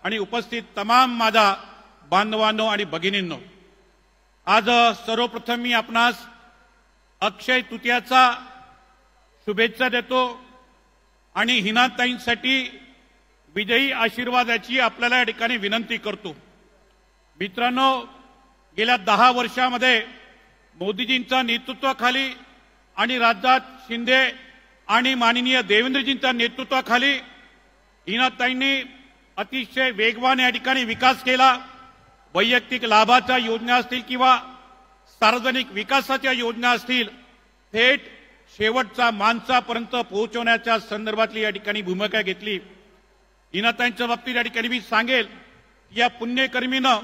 आणि उपस्थित तमाम माझा बांधवांनो आणि भगिनींनो, आज सर्वप्रथम मी आपणास अक्षय तृतीयाचा शुभेच्छा देतो आणि हिनाताईंसाठी विजयी आशीर्वादाची आपल्याला या ठिकाणी विनंती करतो। मित्रांनो, गेल्या 10 वर्षामध्ये मोदीजींच्या नेतृत्वाखाली आणि राज्यात शिंदे आणि माननीय देवेंद्रजींच्या नेतृत्वाखाली हिनाताईंनी अतिशय वेगवान या ठिकाणी विकास केला। वैयक्तिक लाभाच्या योजना असतील किंवा सार्वजनिक विकासाच्या योजना असतील, थेट शेवटचा माणसापर्यंत पोहोचवण्याच्या संदर्भातली या ठिकाणी भूमिका घेतली। हिनाताईंच्या बाबतीत या ठिकाणी मी सांगेल, या पुण्यकर्मीनं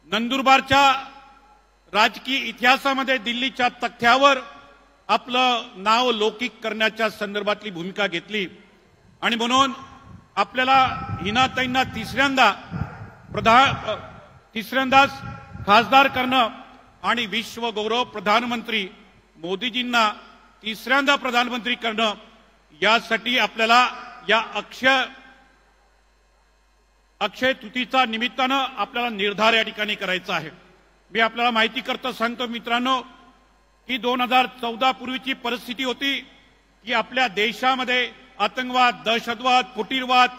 नंदुरबारच्या राजकीय इतिहासामध्ये दिल्लीच्या तख्त्यावर आपलं नाव लौकिक करण्याच्या संदर्भातली भूमिका घेतली आणि म्हणून आपल्याला हिनाताईंना तिसऱ्यांदाच खासदार करणं आणि विश्वगौरव प्रधानमंत्री मोदीजींना तिसऱ्यांदा प्रधानमंत्री करणं, यासाठी आपल्याला या अक्षय तृतीयेच्या निमित्तानं आपल्याला निर्धार या ठिकाणी करायचा आहे। मी आपल्याला माहिती करता सांगतो मित्रांनो की 2014 पूर्वीची परिस्थिती होती की आपल्या देशामध्ये आतंकवाद, दहशतवाद, फुटीरवाद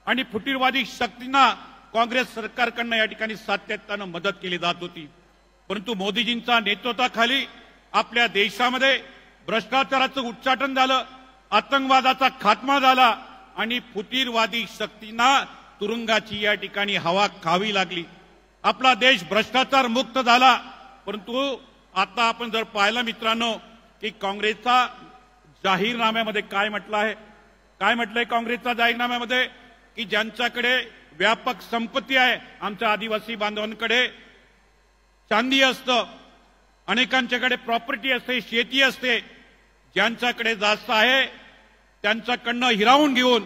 आणि फुटीरवादी शक्तींना काँग्रेस सरकारकडनं या ठिकाणी सातत्यानं मदत केली जात होती। परंतु मोदीजींच्या नेतृत्वाखाली आपल्या देशामध्ये भ्रष्टाचाराचं उच्चाटन झालं, आतंकवादाचा खात्मा झाला आणि फुटीरवादी शक्तींना तुरुंगाची या ठिकाणी हवा खावी लागली। आपला देश भ्रष्टाचार मुक्त झाला। परंतु आता आपण जर पाहिलं मित्रांनो की काँग्रेसचा जाहीरनाम्यामध्ये काय म्हटलं आहे, काय म्हटलंय काँग्रेसच्या जाहीरनाम्यामध्ये की ज्यांच्याकडे व्यापक संपत्ती आहे, आमच्या आदिवासी बांधवांकडे चांदी असतं, अनेकांच्याकडे प्रॉपर्टी असते, शेती असते, ज्यांच्याकडे जास्त आहे त्यांच्याकडनं हिरावून घेऊन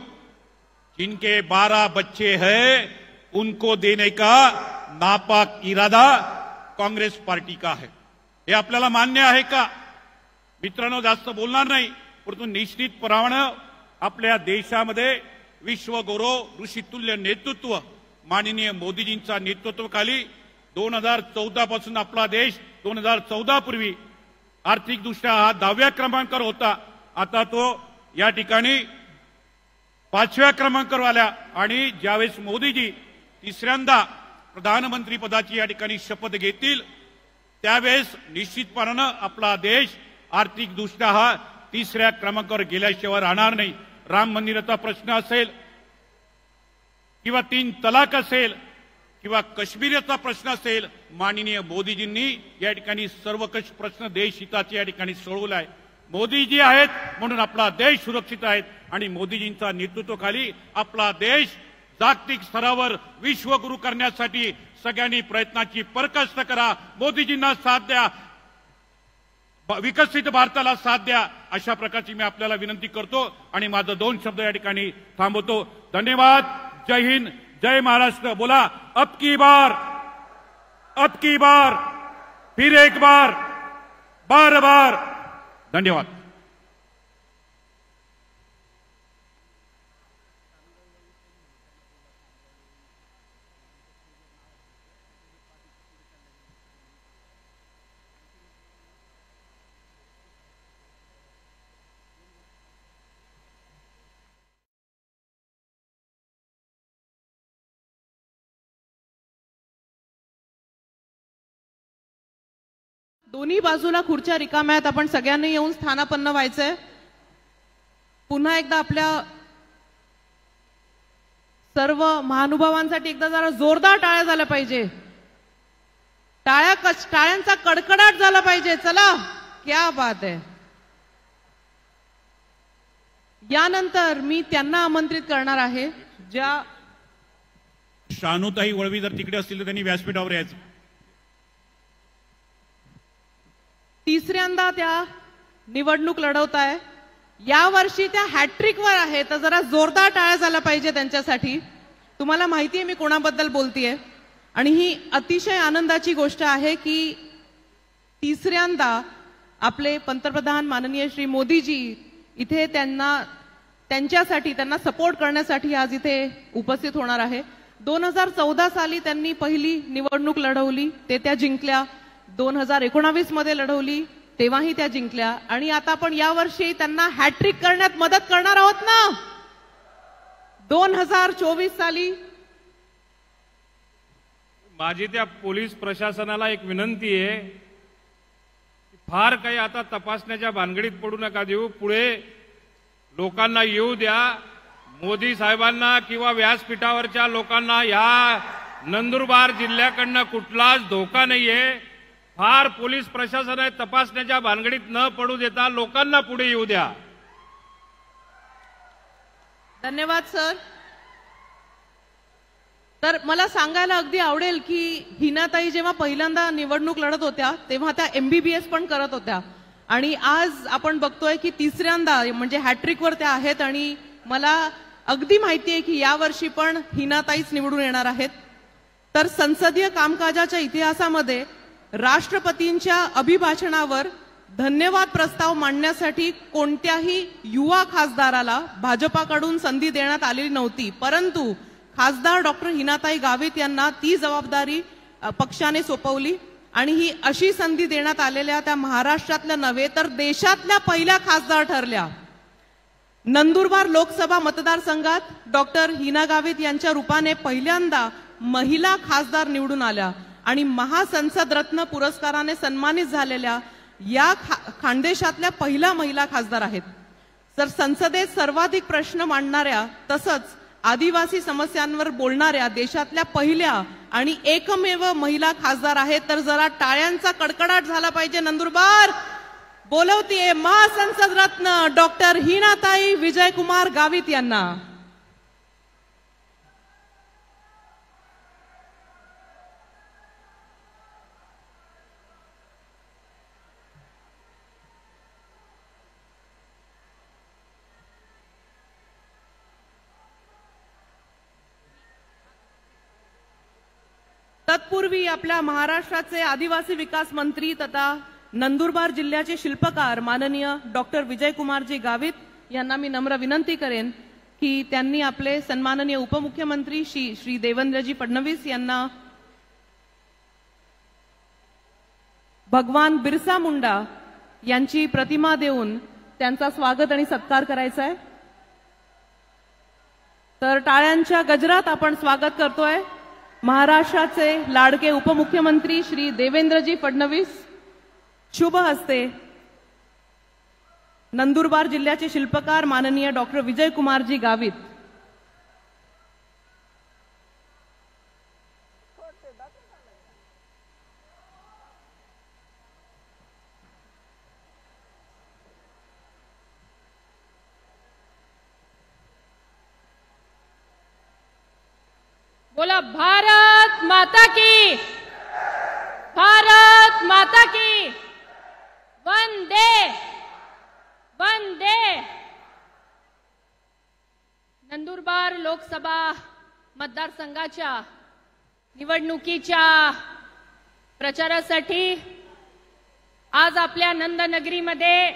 जिनके 12 बच्चे हैं उनको देने का नापाक इरादा काँग्रेस पार्टी का है। हे आपल्याला मान्य आहे का? मित्रांनो, जास्त बोलणार नाही, परंतु निश्चितपणे आपल्या देशामध्ये विश्वगौरव ऋषितुल्य नेतृत्व माननीय मोदीजींच्या नेतृत्वाखाली 2014 पासून आपला देश 2014 पूर्वी आर्थिकदृष्ट्या हा 10व्या क्रमांकावर होता, आता तो या ठिकाणी 5व्या क्रमांकावर आला आणि ज्यावेळेस मोदीजी तिसऱ्यांदा प्रधानमंत्री पदाची या ठिकाणी शपथ घेतील त्यावेळेस निश्चितपणे आपला देश आर्थिकदृष्ट्या हा 3ऱ्या क्रमांकावर गेल्याशिवाय राहणार नाही। राम मंदिराचा प्रश्न असेल किंवा 3 तलाक असेल किंवा काश्मीरचा प्रश्न असेल, माननीय मोदीजींनी या ठिकाणी सर्वकष प्रश्न देशहिताचे या ठिकाणी सोडवलाय। मोदीजी आहेत म्हणून आपला देश सुरक्षित आहे आणि मोदीजींच्या नेतृत्वाखाली आपला देश जागतिक स्तरावर विश्वगुरू करण्यासाठी सगळ्यांनी प्रयत्नाची पराकाष्ठ करा। मोदीजींना साथ द्या, विकसित भारताला साथ द्या, अशा प्रकारची मी आपल्याला विनंती करतो आणि माझे 2 शब्द या ठिकाणी थांबवतो। धन्यवाद। जय हिंद, जय महाराष्ट्र। बोला अब की बार, फिर एक बार, बार बार। धन्यवाद। दोन्ही बाजूला खुर्च्या रिकाम्या आहेत, आपण सगळ्यांनी येऊन स्थानापन्न व्हायचंय। पुन्हा एकदा आपल्या सर्व महानुभावांसाठी एकदा जरा जोरदार टाळ्या झाल्या पाहिजे, टाळ्यांचा कडकडाट झाला पाहिजे। चला, क्या बात आहे। यानंतर मी त्यांना आमंत्रित करणार आहे ज्या शानूताई वळवी जर तिकडे असतील तर त्यांनी व्यासपीठावर यायचं। तिसऱ्यांदा त्या निवडणूक लढवत आहे, यावर्षी त्या हॅट्रिकवर आहे, तर जरा जोरदार टाळ्या झाल्या पाहिजे त्यांच्यासाठी। तुम्हाला माहिती आहे मी कोणाबद्दल बोलतेय आणि ही अतिशय आनंदाची गोष्ट आहे की तिसऱ्यांदा आपले पंतप्रधान माननीय श्री मोदीजी इथे त्यांच्यासाठी, त्यांना सपोर्ट करण्यासाठी आज इथे उपस्थित होणार आहे. 2014 साली त्यांनी पहिली निवडणूक लढवली, ते त्या जिंकल्या. 2019 मध्ये लढवली, तेव्हाही त्या जिंकल्या. आणि आता आपण यावर्षी त्यांना हॅट्रिक करण्यात मदत करणार आहोत ना. 2024 साली माझी त्या पोलीस प्रशासनाला एक विनंती आहे, फार काही आता तपासण्याच्या भानगडीत पडू नका देऊ. पुढे लोकांना येऊ द्या. मोदी साहेबांना किंवा व्यासपीठावरच्या लोकांना या नंदुरबार जिल्ह्याकडनं कुठलाच धोका नाहीये. फार पोलीस प्रशासन आहे, तपासण्याच्या भानगडीत न पडू देता लोकांना पुढे येऊ द्या. धन्यवाद सर. तर मला सांगायला अगदी आवडेल की हिनाताई जेव्हा पहिल्यांदा निवडणूक लढत होत्या तेव्हा त्या MBBS पण करत होत्या आणि आज आपण बघतोय की तिसऱ्यांदा म्हणजे हॅट्रिकवर त्या आहेत. आणि मला अगदी माहिती आहे की यावर्षी पण हिनाताईच निवडून येणार आहेत. तर संसदीय कामकाजाच्या इतिहासामध्ये राष्ट्रपतींच्या अभिभाषणावर धन्यवाद प्रस्ताव मांडण्यासाठी कोणत्याही युवा खासदाराला भाजपाकडून संधी देण्यात आलेली नव्हती, परंतु खासदार डॉक्टर हिनाताई गावित यांना ती जबाबदारी पक्षाने सोपवली आणि ही अशी संधी देण्यात आलेल्या त्या महाराष्ट्रातल्या नव्हे तर देशातल्या पहिल्या खासदार ठरल्या. नंदुरबार लोकसभा मतदारसंघात डॉक्टर हिना गावित यांच्या रूपाने पहिल्यांदा महिला खासदार निवडून आल्या आणि महासंसद रत्न पुरस्काराने सन्मानित झालेल्या या खानदेशातल्या पहिल्या महिला खासदार आहेत. तर संसदेत सर्वाधिक प्रश्न मांडणाऱ्या तसंच आदिवासी समस्यांवर बोलणाऱ्या देशातल्या पहिल्या आणि एकमेव महिला खासदार आहेत. तर जरा टाळ्यांचा कडकडाट झाला पाहिजे. नंदुरबार बोलवतीये महासंसद रत्न डॉक्टर हिनाताई विजयकुमार गावित यांना. तत्पूर्वी आपल्या महाराष्ट्राचे आदिवासी विकास मंत्री तथा नंदुरबार जिल्ह्याचे शिल्पकार माननीय डॉक्टर विजयकुमारजी गावित यांना मी नम्र विनंती करेन की त्यांनी आपले सन्माननीय उपमुख्यमंत्री श्री देवेंद्रजी फडणवीस यांना भगवान बिरसा मुंडा यांची प्रतिमा देऊन त्यांचा स्वागत आणि सत्कार करायचा आहे. तर टाळ्यांच्या गजरात आपण स्वागत करतोय महाराष्ट्राचे लाडके उपमुख्यमंत्री श्री देवेंद्रजी फडणवीस. शुभ हस्ते नंदुरबार जिल्ह्याचे शिल्पकार माननीय डॉक्टर विजयकुमारजी गावित. बोला भारत माता की, भारत माता की, वंदे वंदे. नंदुरबार लोकसभा मतदारसंघाच्या निवडणुकीच्या प्रचारासाठी आज आपल्या नंदनगरीमध्ये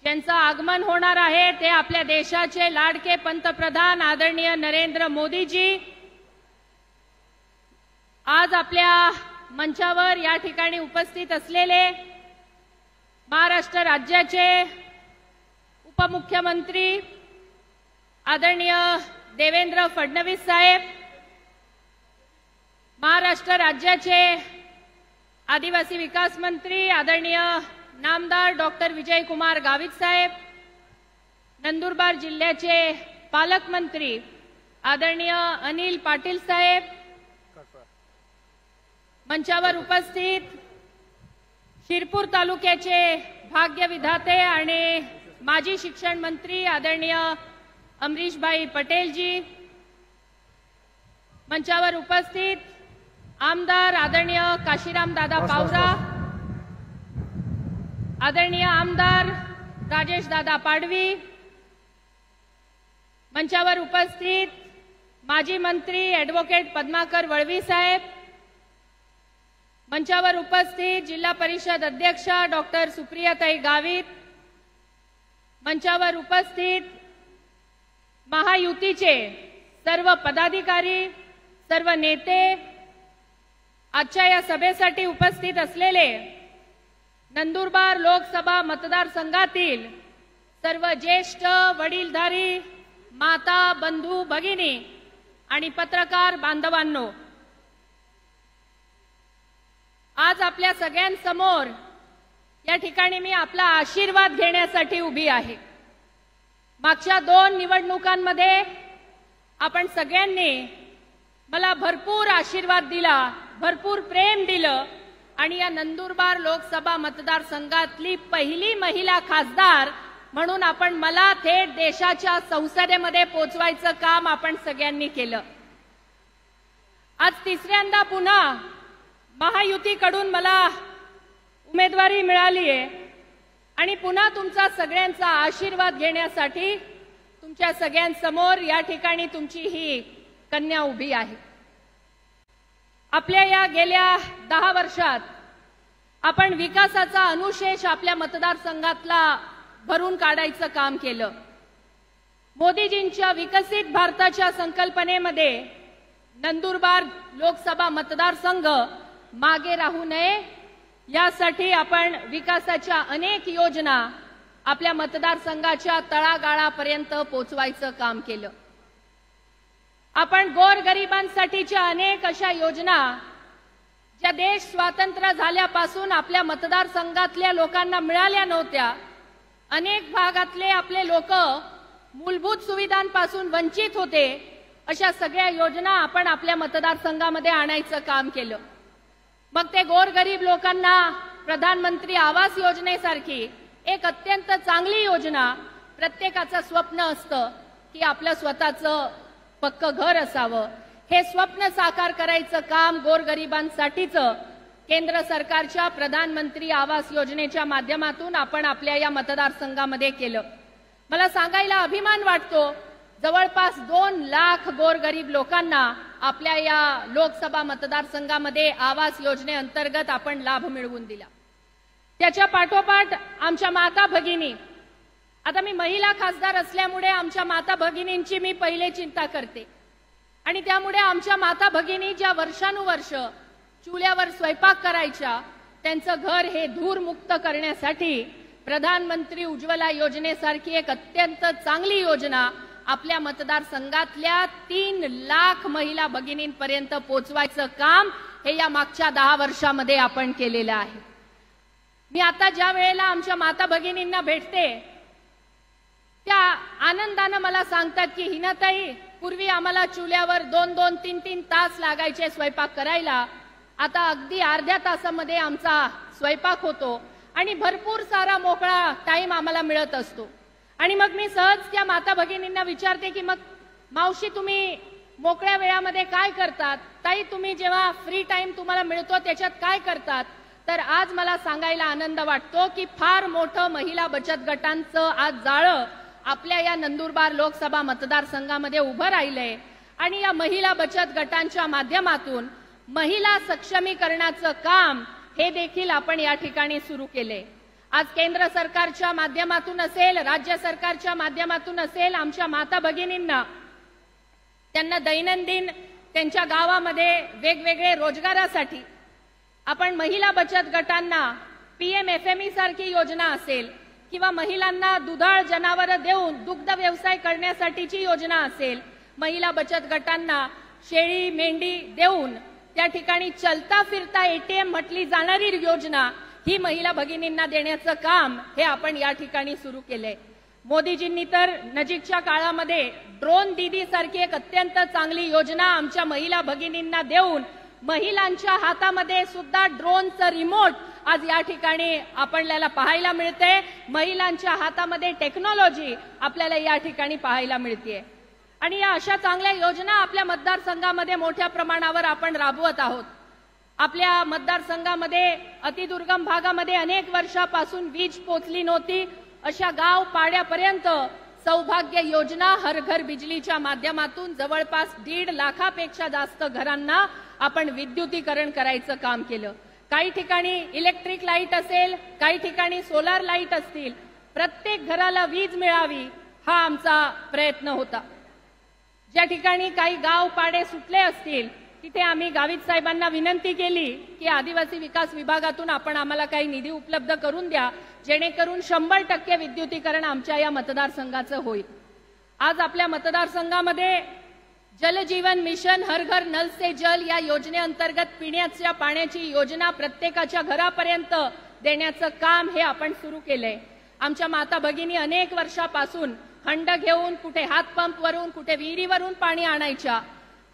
ज्यांचं आगमन होणार आहे ते आपल्या देशाचे लाडके पंतप्रधान आदरणीय नरेंद्र मोदीजी आज आपल्या मंचावर या ठिकाणी उपस्थित असलेले महाराष्ट्र राज्याचे उपमुख्यमंत्री आदरणीय देवेंद्र फडणवीस साहेब, महाराष्ट्र राज्याचे आदिवासी विकास मंत्री आदरणीय नामदार डॉक्टर विजयकुमार गावित साहेब, नंदुरबार जिल्ह्याचे पालकमंत्री आदरणीय अनिल पाटील साहेब, मंचावर उपस्थित शिरपूर तालुक्याचे भाग्य विधाते आणि माजी शिक्षण मंत्री आदरणीय अमरीशभाई पटेलजी, मंचावर उपस्थित आमदार आदरणीय काशीराम दादा पावरा, आदरणीय आमदार राजेश दादा पाडवी, मंचावर उपस्थित माजी मंत्री ॲडव्होकेट पद्माकर वळवी साहेब, मंचावर उपस्थित जिल्हा परिषद अध्यक्षा डॉक्टर सुप्रियाताई गावित, मंचावर उपस्थित महायुतीचे सर्व पदाधिकारी, सर्व नेते, आजच्या या सभेसाठी उपस्थित असलेले नंदुरबार लोकसभा मतदारसंघातील सर्व ज्येष्ठ वडीलधारी माता, बंधू, भगिनी आणि पत्रकार बांधवांनो, आज आपल्या सगळ्यांसमोर या ठिकाणी मी आपला आशीर्वाद घेण्यासाठी उभी आहे. मागच्या 2 निवडणुकांमध्ये आपण सगळ्यांनी मला भरपूर आशीर्वाद दिला, भरपूर प्रेम दिलं आणि या नंदुरबार लोकसभा मतदारसंघातली पहिली महिला खासदार म्हणून आपण मला थेट देशाच्या संसदेमध्ये पोहोचवायचं काम आपण सगळ्यांनी केलं. आज तिसऱ्यांदा पुन्हा महायुतीकडून मला उमेदवारी मिळाली आहे आणि पुन्हा तुमचा सगळ्यांचा आशीर्वाद घेण्यासाठी तुमच्या सगळ्यांसमोर या ठिकाणी तुमची ही कन्या उभी आहे. आपल्या या गेल्या 10 वर्षात आपण विकासाचा अनुशेष आपल्या मतदारसंघातला भरून काढायचं काम केलं. मोदीजींच्या विकसित भारताच्या संकल्पनेमध्ये नंदुरबार लोकसभा मतदारसंघ मागे राहू नये यासाठी आपण विकासाच्या अनेक योजना आपल्या मतदारसंघाच्या तळागाळापर्यंत पोहोचवायचं काम केलं. आपण गोरगरिबांसाठीच्या अनेक अशा योजना ज्या देश स्वातंत्र्य झाल्यापासून आपल्या मतदारसंघातल्या लोकांना मिळाल्या नव्हत्या, अनेक भागातले आपले लोक मूलभूत सुविधांपासून वंचित होते, अशा सगळ्या योजना आपण आपल्या मतदारसंघामध्ये आणायचं काम केलं. मग ते गोरगरीब लोकांना प्रधानमंत्री आवास योजनेसारखी एक अत्यंत चांगली योजना, प्रत्येकाचं स्वप्न असतं की आपलं स्वतःचं पक्क घर असावं, हे स्वप्न साकार करायचं काम गोरगरिबांसाठीचं केंद्र सरकारच्या प्रधानमंत्री आवास योजनेच्या माध्यमातून आपण आपल्या या मतदारसंघामध्ये केलं. मला सांगायला अभिमान वाटतो, जवळपास 2 लाख गोरगरीब लोकांना आपल्या या लोकसभा मतदारसंघामध्ये आवास योजनेअंतर्गत आपण लाभ मिळवून दिला. त्याच्या पाठोपाठ आमच्या माता भगिनी, आता मी महिला खासदार असल्यामुळे आमच्या माता भगिनींची मी पहिले चिंता करते आणि त्यामुळे आमच्या माता भगिनी ज्या वर्षानुवर्ष चुल्यावर स्वयंपाक करायच्या, त्यांचं घर हे धूरमुक्त करण्यासाठी प्रधानमंत्री उज्ज्वला योजनेसारखी एक अत्यंत चांगली योजना आपल्या मतदारसंघातल्या 3 लाख महिला भगिनींपर्यंत पोहोचवायचं काम हे या मागच्या 10 वर्षामध्ये आपण केलेलं आहे. मी आता ज्या वेळेला आमच्या माता भगिनींना भेटते त्या आनंदानं मला सांगतात की हिनाताई, पूर्वी आम्हाला चुल्यावर 2-2, 3-3 तास लागायचे स्वयंपाक करायला, आता अगदी अर्ध्या तासामध्ये आमचा स्वयंपाक होतो आणि भरपूर सारा मोकळा टाइम आम्हाला मिळत असतो. आणि मग मी सहज त्या माता भगिनींना विचारते की मग मावशी, तुम्ही मोकळ्या वेळामध्ये काय करतात? ताई, तुम्ही जेव्हा फ्री टाइम तुम्हाला मिळतो त्याच्यात काय करतात? तर आज मला सांगायला आनंद वाटतो की फार मोठं महिला बचत गटांचं आज जाळं आपल्या या नंदुरबार लोकसभा मतदारसंघामध्ये उभं राहिलंय आणि या महिला बचत गटांच्या माध्यमातून महिला सक्षमीकरणाचं काम हे देखील आपण या ठिकाणी सुरू केले. आज केंद्र सरकारच्या माध्यमातून असेल, राज्य सरकारच्या माध्यमातून असेल, आमच्या माता भगिनींना त्यांना दैनंदिन त्यांच्या गावामध्ये वेगवेगळे रोजगारासाठी आपण महिला बचत गटांना PMFME सारखी योजना असेल किंवा महिलांना दुधाळ जनावरं देऊन दुग्ध व्यवसाय करण्यासाठीची योजना असेल, महिला बचत गटांना शेळी मेंढी देऊन त्या ठिकाणी चलता फिरता ATM म्हटली जाणारी योजना ही महिला भगिनींना देण्याचं काम हे आपण या ठिकाणी सुरू केलंय. मोदीजींनी तर नजीकच्या काळामध्ये ड्रोन दीदी सारखी एक अत्यंत चांगली योजना आमच्या महिला भगिनींना देऊन महिलांच्या हातामध्ये सुद्धा ड्रोनचं रिमोट आज या ठिकाणी आपल्याला पाहायला मिळते. महिलांच्या हातामध्ये टेक्नॉलॉजी आपल्याला या ठिकाणी पाहायला मिळते आणि या अशा चांगल्या योजना आपल्या मतदारसंघामध्ये मोठ्या प्रमाणावर आपण राबवत आहोत. आपल्या मतदारसंघामध्ये अतिदुर्गम भागामध्ये अनेक वर्षापासून वीज पोचली नव्हती, अशा गाव पाड्यापर्यंत सौभाग्य योजना हर घर बिजलीच्या माध्यमातून जवळपास 1.5 लाखापेक्षा जास्त घरांना आपण विद्युतीकरण करायचं काम केलं. काही ठिकाणी इलेक्ट्रिक लाईट असेल, काही ठिकाणी सोलार लाईट असतील, प्रत्येक घराला वीज मिळावी हा आमचा प्रयत्न होता. ज्या ठिकाणी काही गाव पाडे सुटले असतील तिथे आम्ही गावित साहेबांना विनंती केली की आदिवासी विकास विभागातून आपण आम्हाला काही निधी उपलब्ध करून द्या, जेणेकरून 100% विद्युतीकरण आमच्या या मतदारसंघाचं होईल. आज आपल्या मतदारसंघामध्ये जल जीवन मिशन, हर घर नल से जल या योजनेअंतर्गत पिण्याच्या पाण्याची योजना प्रत्येकाच्या घरापर्यंत देण्याचं काम हे आपण सुरू केलंय. आमच्या माता भगिनी अनेक वर्षापासून हंड घेऊन कुठे हातपंपवरून कुठे विहिरीवरून पाणी आणायच्या.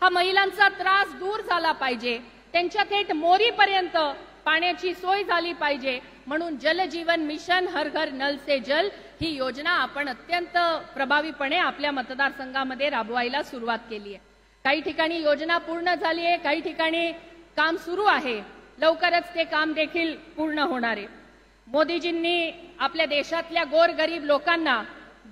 हा महिलांचा त्रास दूर झाला पाहिजे, त्यांच्या थेट मोरीपर्यंत पाण्याची सोय झाली पाहिजे, म्हणून जल जीवन मिशन, हर घर नल से जल ही योजना आपण अत्यंत प्रभावीपणे आपल्या मतदारसंघामध्ये राबवायला सुरुवात केली आहे. काही ठिकाणी योजना पूर्ण झाली आहे, काही ठिकाणी काम सुरू आहे. लवकरच ते काम देखील पूर्ण होणार आहे. मोदीजींनी आपल्या देशातल्या गोरगरीब लोकांना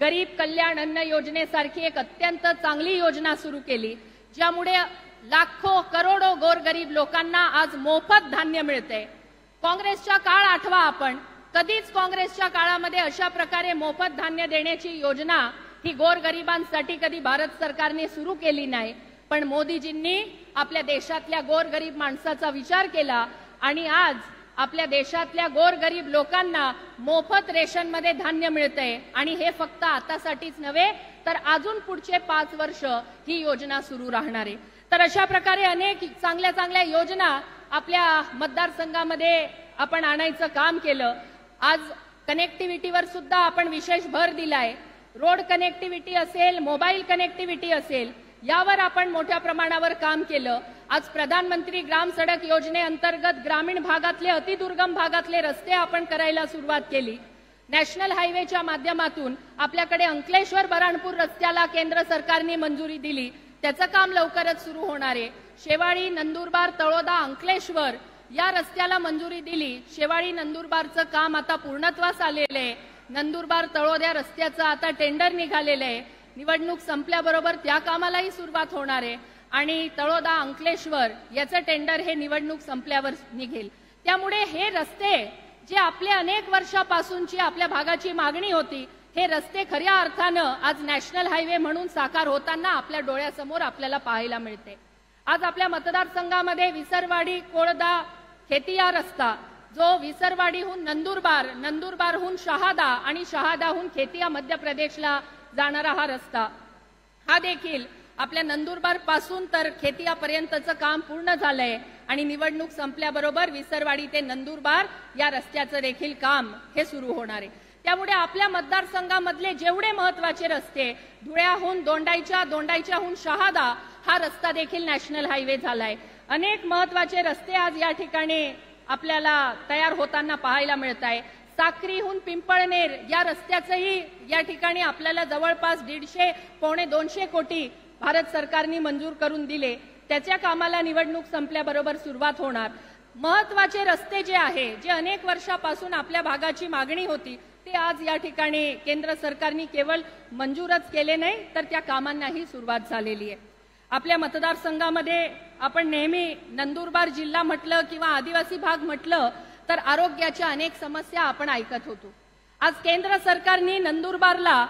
गरीब कल्याण अन्न योजनेसारखी एक अत्यंत चांगली योजना सुरू केली, ज्यामुळे लाखो करोडो गोरगरीब लोकांना आज मोफत धान्य मिळते. काँग्रेसचा काळ आठवा आपण, कधीच काँग्रेसच्या काळामध्ये अशा प्रकारे मोफत धान्य देण्याची योजना ही गोरगरिबांसाठी कधी भारत सरकारने सुरू केली नाही. पण मोदीजींनी आपल्या देशातल्या गोरगरीब माणसाचा विचार केला आणि आज आपल्या देशातल्या गोरगरीब लोकांना मोफत रेशनमध्ये धान्य मिळते. आणि हे फक्त आतासाठीच नव्हे तर अजून पुढचे 5 वर्ष ही योजना सुरू राहणार आहे. तर अशा प्रकारे अनेक चांगल्या चांगल्या योजना आपल्या मतदारसंघामध्ये आपण आणायचं काम केलं. आज कनेक्टिव्हिटीवर सुद्धा आपण विशेष भर दिलाय. रोड कनेक्टिव्हिटी असेल, मोबाईल कनेक्टिव्हिटी असेल, यावर आपण मोठ्या प्रमाणावर काम केलं. आज प्रधानमंत्री ग्राम सडक योजनेअंतर्गत ग्रामीण भागातले, अतिदुर्गम भागातले रस्ते आपण करायला सुरुवात केली. नॅशनल हायवेच्या माध्यमातून आपल्याकडे अंकलेश्वर बऱ्हाणपूर रस्त्याला केंद्र सरकारने मंजुरी दिली, त्याचं काम लवकरच सुरू होणार आहे. शेवाळी, नंदुरबार, तळोदा, अंकलेश्वर या रस्त्याला मंजुरी दिली. शेवाळी नंदुरबारचं काम आता पूर्णत्वास आलेलं आहे. नंदुरबार तळोदा रस्त्याचं आता टेंडर निघालेलं आहे. निवडणूक संपल्याबरोबर त्या कामालाही सुरुवात होणार आहे आणि तळोदा अंकलेश्वर याचं टेंडर हे निवडणूक संपल्यावर निघेल. त्यामुळे हे रस्ते जे आपल्या अनेक वर्षापासूनची आपल्या भागाची मागणी होती, हे रस्ते खऱ्या अर्थानं आज नॅशनल हायवे म्हणून साकार होताना आपल्या डोळ्यासमोर आपल्याला पाहायला मिळते. आज आपल्या मतदारसंघामध्ये विसरवाडी, कोळदा, खेतिया रस्ता, जो विसरवाडीहून नंदुरबार, नंदुरबारहून शहादा आणि शहादाहून खेतिया मध्य प्रदेशला जाणारा हा रस्ता, हा देखील आपल्या नंदुरबार पासून तर खेतियापर्यंतचं काम पूर्ण झालंय आणि निवडणूक संपल्याबरोबर विसरवाडी ते नंदुरबार या रस्त्याचं देखील काम हे सुरू होणार आहे. त्यामुळे आपल्या मतदारसंघामधले जेवढे महत्वाचे रस्ते, धुळ्याहून दोंडाईच्या, दोंडाईच्याहून शहादा हा रस्ता देखील नॅशनल हायवे झालाय. अनेक महत्वाचे रस्ते आज या ठिकाणी आपल्याला तयार होताना पाहायला मिळत आहे. साक्रीहून पिंपळनेर या रस्त्याचंही या ठिकाणी आपल्याला जवळपास 150 पावणे 200 कोटी भारत सरकारने मंजूर करून दिले. त्याच्या कामाला निवडणूक संपल्याबरोबर सुरुवात होणार. महत्वाचे रस्ते जे आहे, जे अनेक वर्षापासून आपल्या भागाची मागणी होती, ते आज या ठिकाणी केंद्र सरकारने केवळ मंजूरच केले नाही तर त्या कामांनाही सुरुवात झालेली आहे. आपल्या मतदारसंघामध्ये आपण नेहमी नंदुरबार जिल्हा म्हटलं किंवा आदिवासी भाग म्हटलं तर आरोग्याच्या अनेक समस्या आपण ऐकत होतो. आज केंद्र सरकारने नंदुरबारला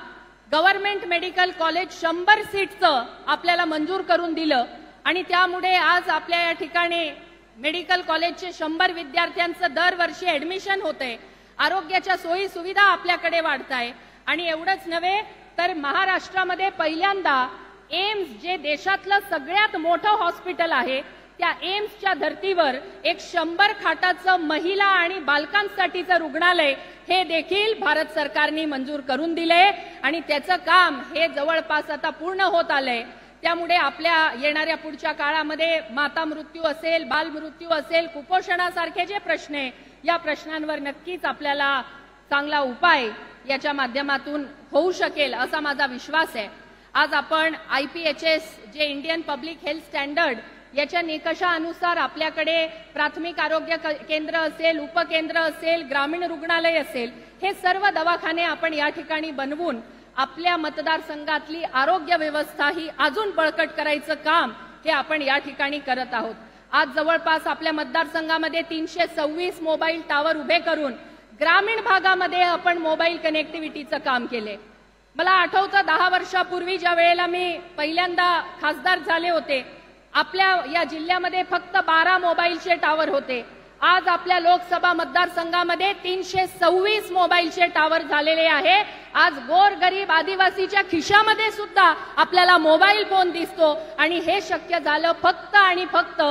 गव्हर्नमेंट मेडिकल कॉलेज 100 सीटचं आपल्याला मंजूर करून दिलं आणि त्यामुळे आज आपल्या या ठिकाणी मेडिकल कॉलेजचे 100 विद्यार्थ्यांचं दरवर्षी ऍडमिशन होते. आरोग्याच्या सोयी सुविधा आपल्याकडे वाढताय आणि एवढंच नव्हे तर महाराष्ट्रामध्ये पहिल्यांदा एम्स, जे देशातलं सगळ्यात मोठं हॉस्पिटल आहे, त्या एम्सच्या धर्तीवर एक 100 खाटाचं महिला आणि बालकांसाठीचं रुग्णालय हे देखील भारत सरकारने मंजूर करून दिले आणि त्याचं काम हे जवळपास आता पूर्ण होत आलंय. त्यामुळे आपल्या येणाऱ्या पुढच्या काळामध्ये माता मृत्यू असेल, बाल मृत्यू असेल, कुपोषणासारखे जे प्रश्न आहे, या प्रश्नांवर नक्कीच आपल्याला चांगला उपाय याच्या माध्यमातून होऊ शकेल असा माझा विश्वास आहे. आज आपण IPHS, जे इंडियन पब्लिक हेल्थ स्टँडर्ड, याच्या निकषानुसार आपल्याकडे प्राथमिक आरोग्य केंद्र असेल, उपकेंद्र असेल, ग्रामीण रुग्णालय असेल, हे सर्व दवाखाने आपण या ठिकाणी बनवून आपल्या मतदारसंघातली आरोग्य व्यवस्था ही अजून बळकट करायचं काम हे आपण या ठिकाणी करत आहोत. आज जवळपास आपल्या मतदारसंघामध्ये 326 मोबाईल टावर उभे करून ग्रामीण भागामध्ये आपण मोबाईल कनेक्टिव्हिटीचं काम केले. मला आठवतं 10 वर्षापूर्वी ज्या वेळेला मी पहिल्यांदा खासदार झाले होते, आपल्या या जिल्ह्यामध्ये फक्त 12 मोबाईलचे टावर होते. आज आपल्या लोकसभा मतदारसंघामध्ये 326 मोबाईलचे टावर झालेले आहे. आज गोरगरीब आदिवासीच्या खिशामध्ये सुद्धा आपल्याला मोबाईल फोन दिसतो आणि हे शक्य झालं फक्त आणि फक्त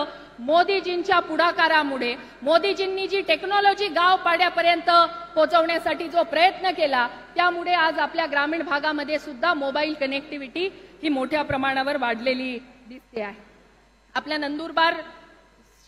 मोदीजींच्या पुढाकारामुळे. मोदीजींनी जी टेक्नॉलॉजी गाव पाड्यापर्यंत पोहोचवण्यासाठी जो प्रयत्न केला त्यामुळे आज आपल्या ग्रामीण भागामध्ये सुद्धा मोबाईल कनेक्टिव्हिटी ही मोठ्या प्रमाणावर वाढलेली दिसते आहे. आपल्या नंदुरबार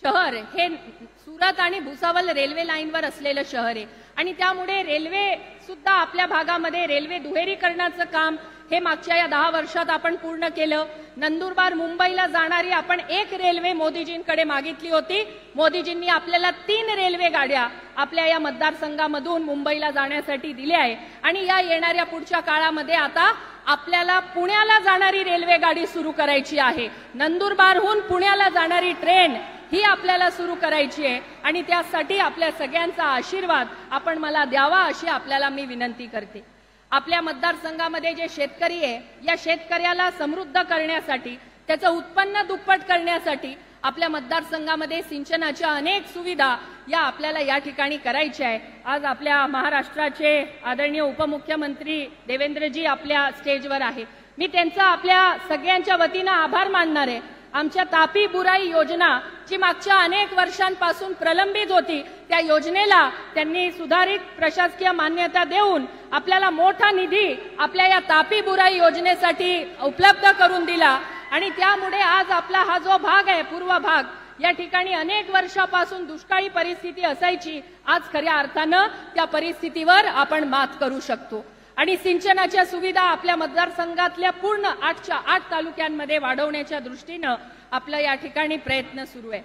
शहर हे सुरत आणि भुसावल रेल्वे लाईनवर असलेलं शहर आहे आणि त्यामुळे रेल्वे सुद्धा आपल्या भागामध्ये रेल्वे दुहेरीकरणाचं काम हे मागच्या या 10 वर्षात आपण पूर्ण केलं. नंदुरबार मुंबईला जाणारी आपण एक रेल्वे मोदीजींकडे मागितली होती. मोदीजींनी आपल्याला 3 रेल्वे गाड्या आपल्या या मतदारसंघामधून मुंबईला जाण्यासाठी दिल्या आहे आणि या येणाऱ्या पुढच्या काळामध्ये आता आपल्याला पुण्याला जाणारी रेल्वे गाडी सुरू करायची आहे. नंदुरबारहून पुण्याला जाणारी ट्रेन ही आपल्याला सुरू करायची आहे आणि त्यासाठी आपल्या सगळ्यांचा आशीर्वाद आपण मला द्यावा अशी आपल्याला मी विनंती करते. आपल्या मतदारसंघामध्ये जे शेतकरी आहे या शेतकऱ्याला समृद्ध करण्यासाठी, त्याचं उत्पन्न दुप्पट करण्यासाठी आपल्या मतदारसंघामध्ये सिंचनाच्या अनेक सुविधा या आपल्याला या ठिकाणी करायच्या आहे. आज आपल्या महाराष्ट्राचे आदरणीय उपमुख्यमंत्री देवेंद्रजी आपल्या स्टेजवर आहे. मी त्यांचा आपल्या सगळ्यांच्या वतीनं आभार मानणार आहे. आमच्या तापी बुराई योजना जी मागच्या अनेक वर्षांपासून प्रलंबित होती त्या योजनेला त्यांनी सुधारित प्रशासकीय मान्यता देऊन आपल्याला मोठा निधी आपल्या या तापी बुराई योजनेसाठी उपलब्ध करून दिला आणि त्यामुळे आज आपला हा जो भाग आहे पूर्व भाग या ठिकाणी अनेक वर्षापासून दुष्काळी परिस्थिती असायची. आज खऱ्या अर्थानं त्या परिस्थितीवर आपण मात करू शकतो आणि सिंचनाच्या सुविधा आपल्या मतदारसंघातल्या पूर्ण 8च्या 8 तालुक्यांमध्ये वाढवण्याच्या दृष्टीनं आपला या ठिकाणी प्रयत्न सुरू आहे.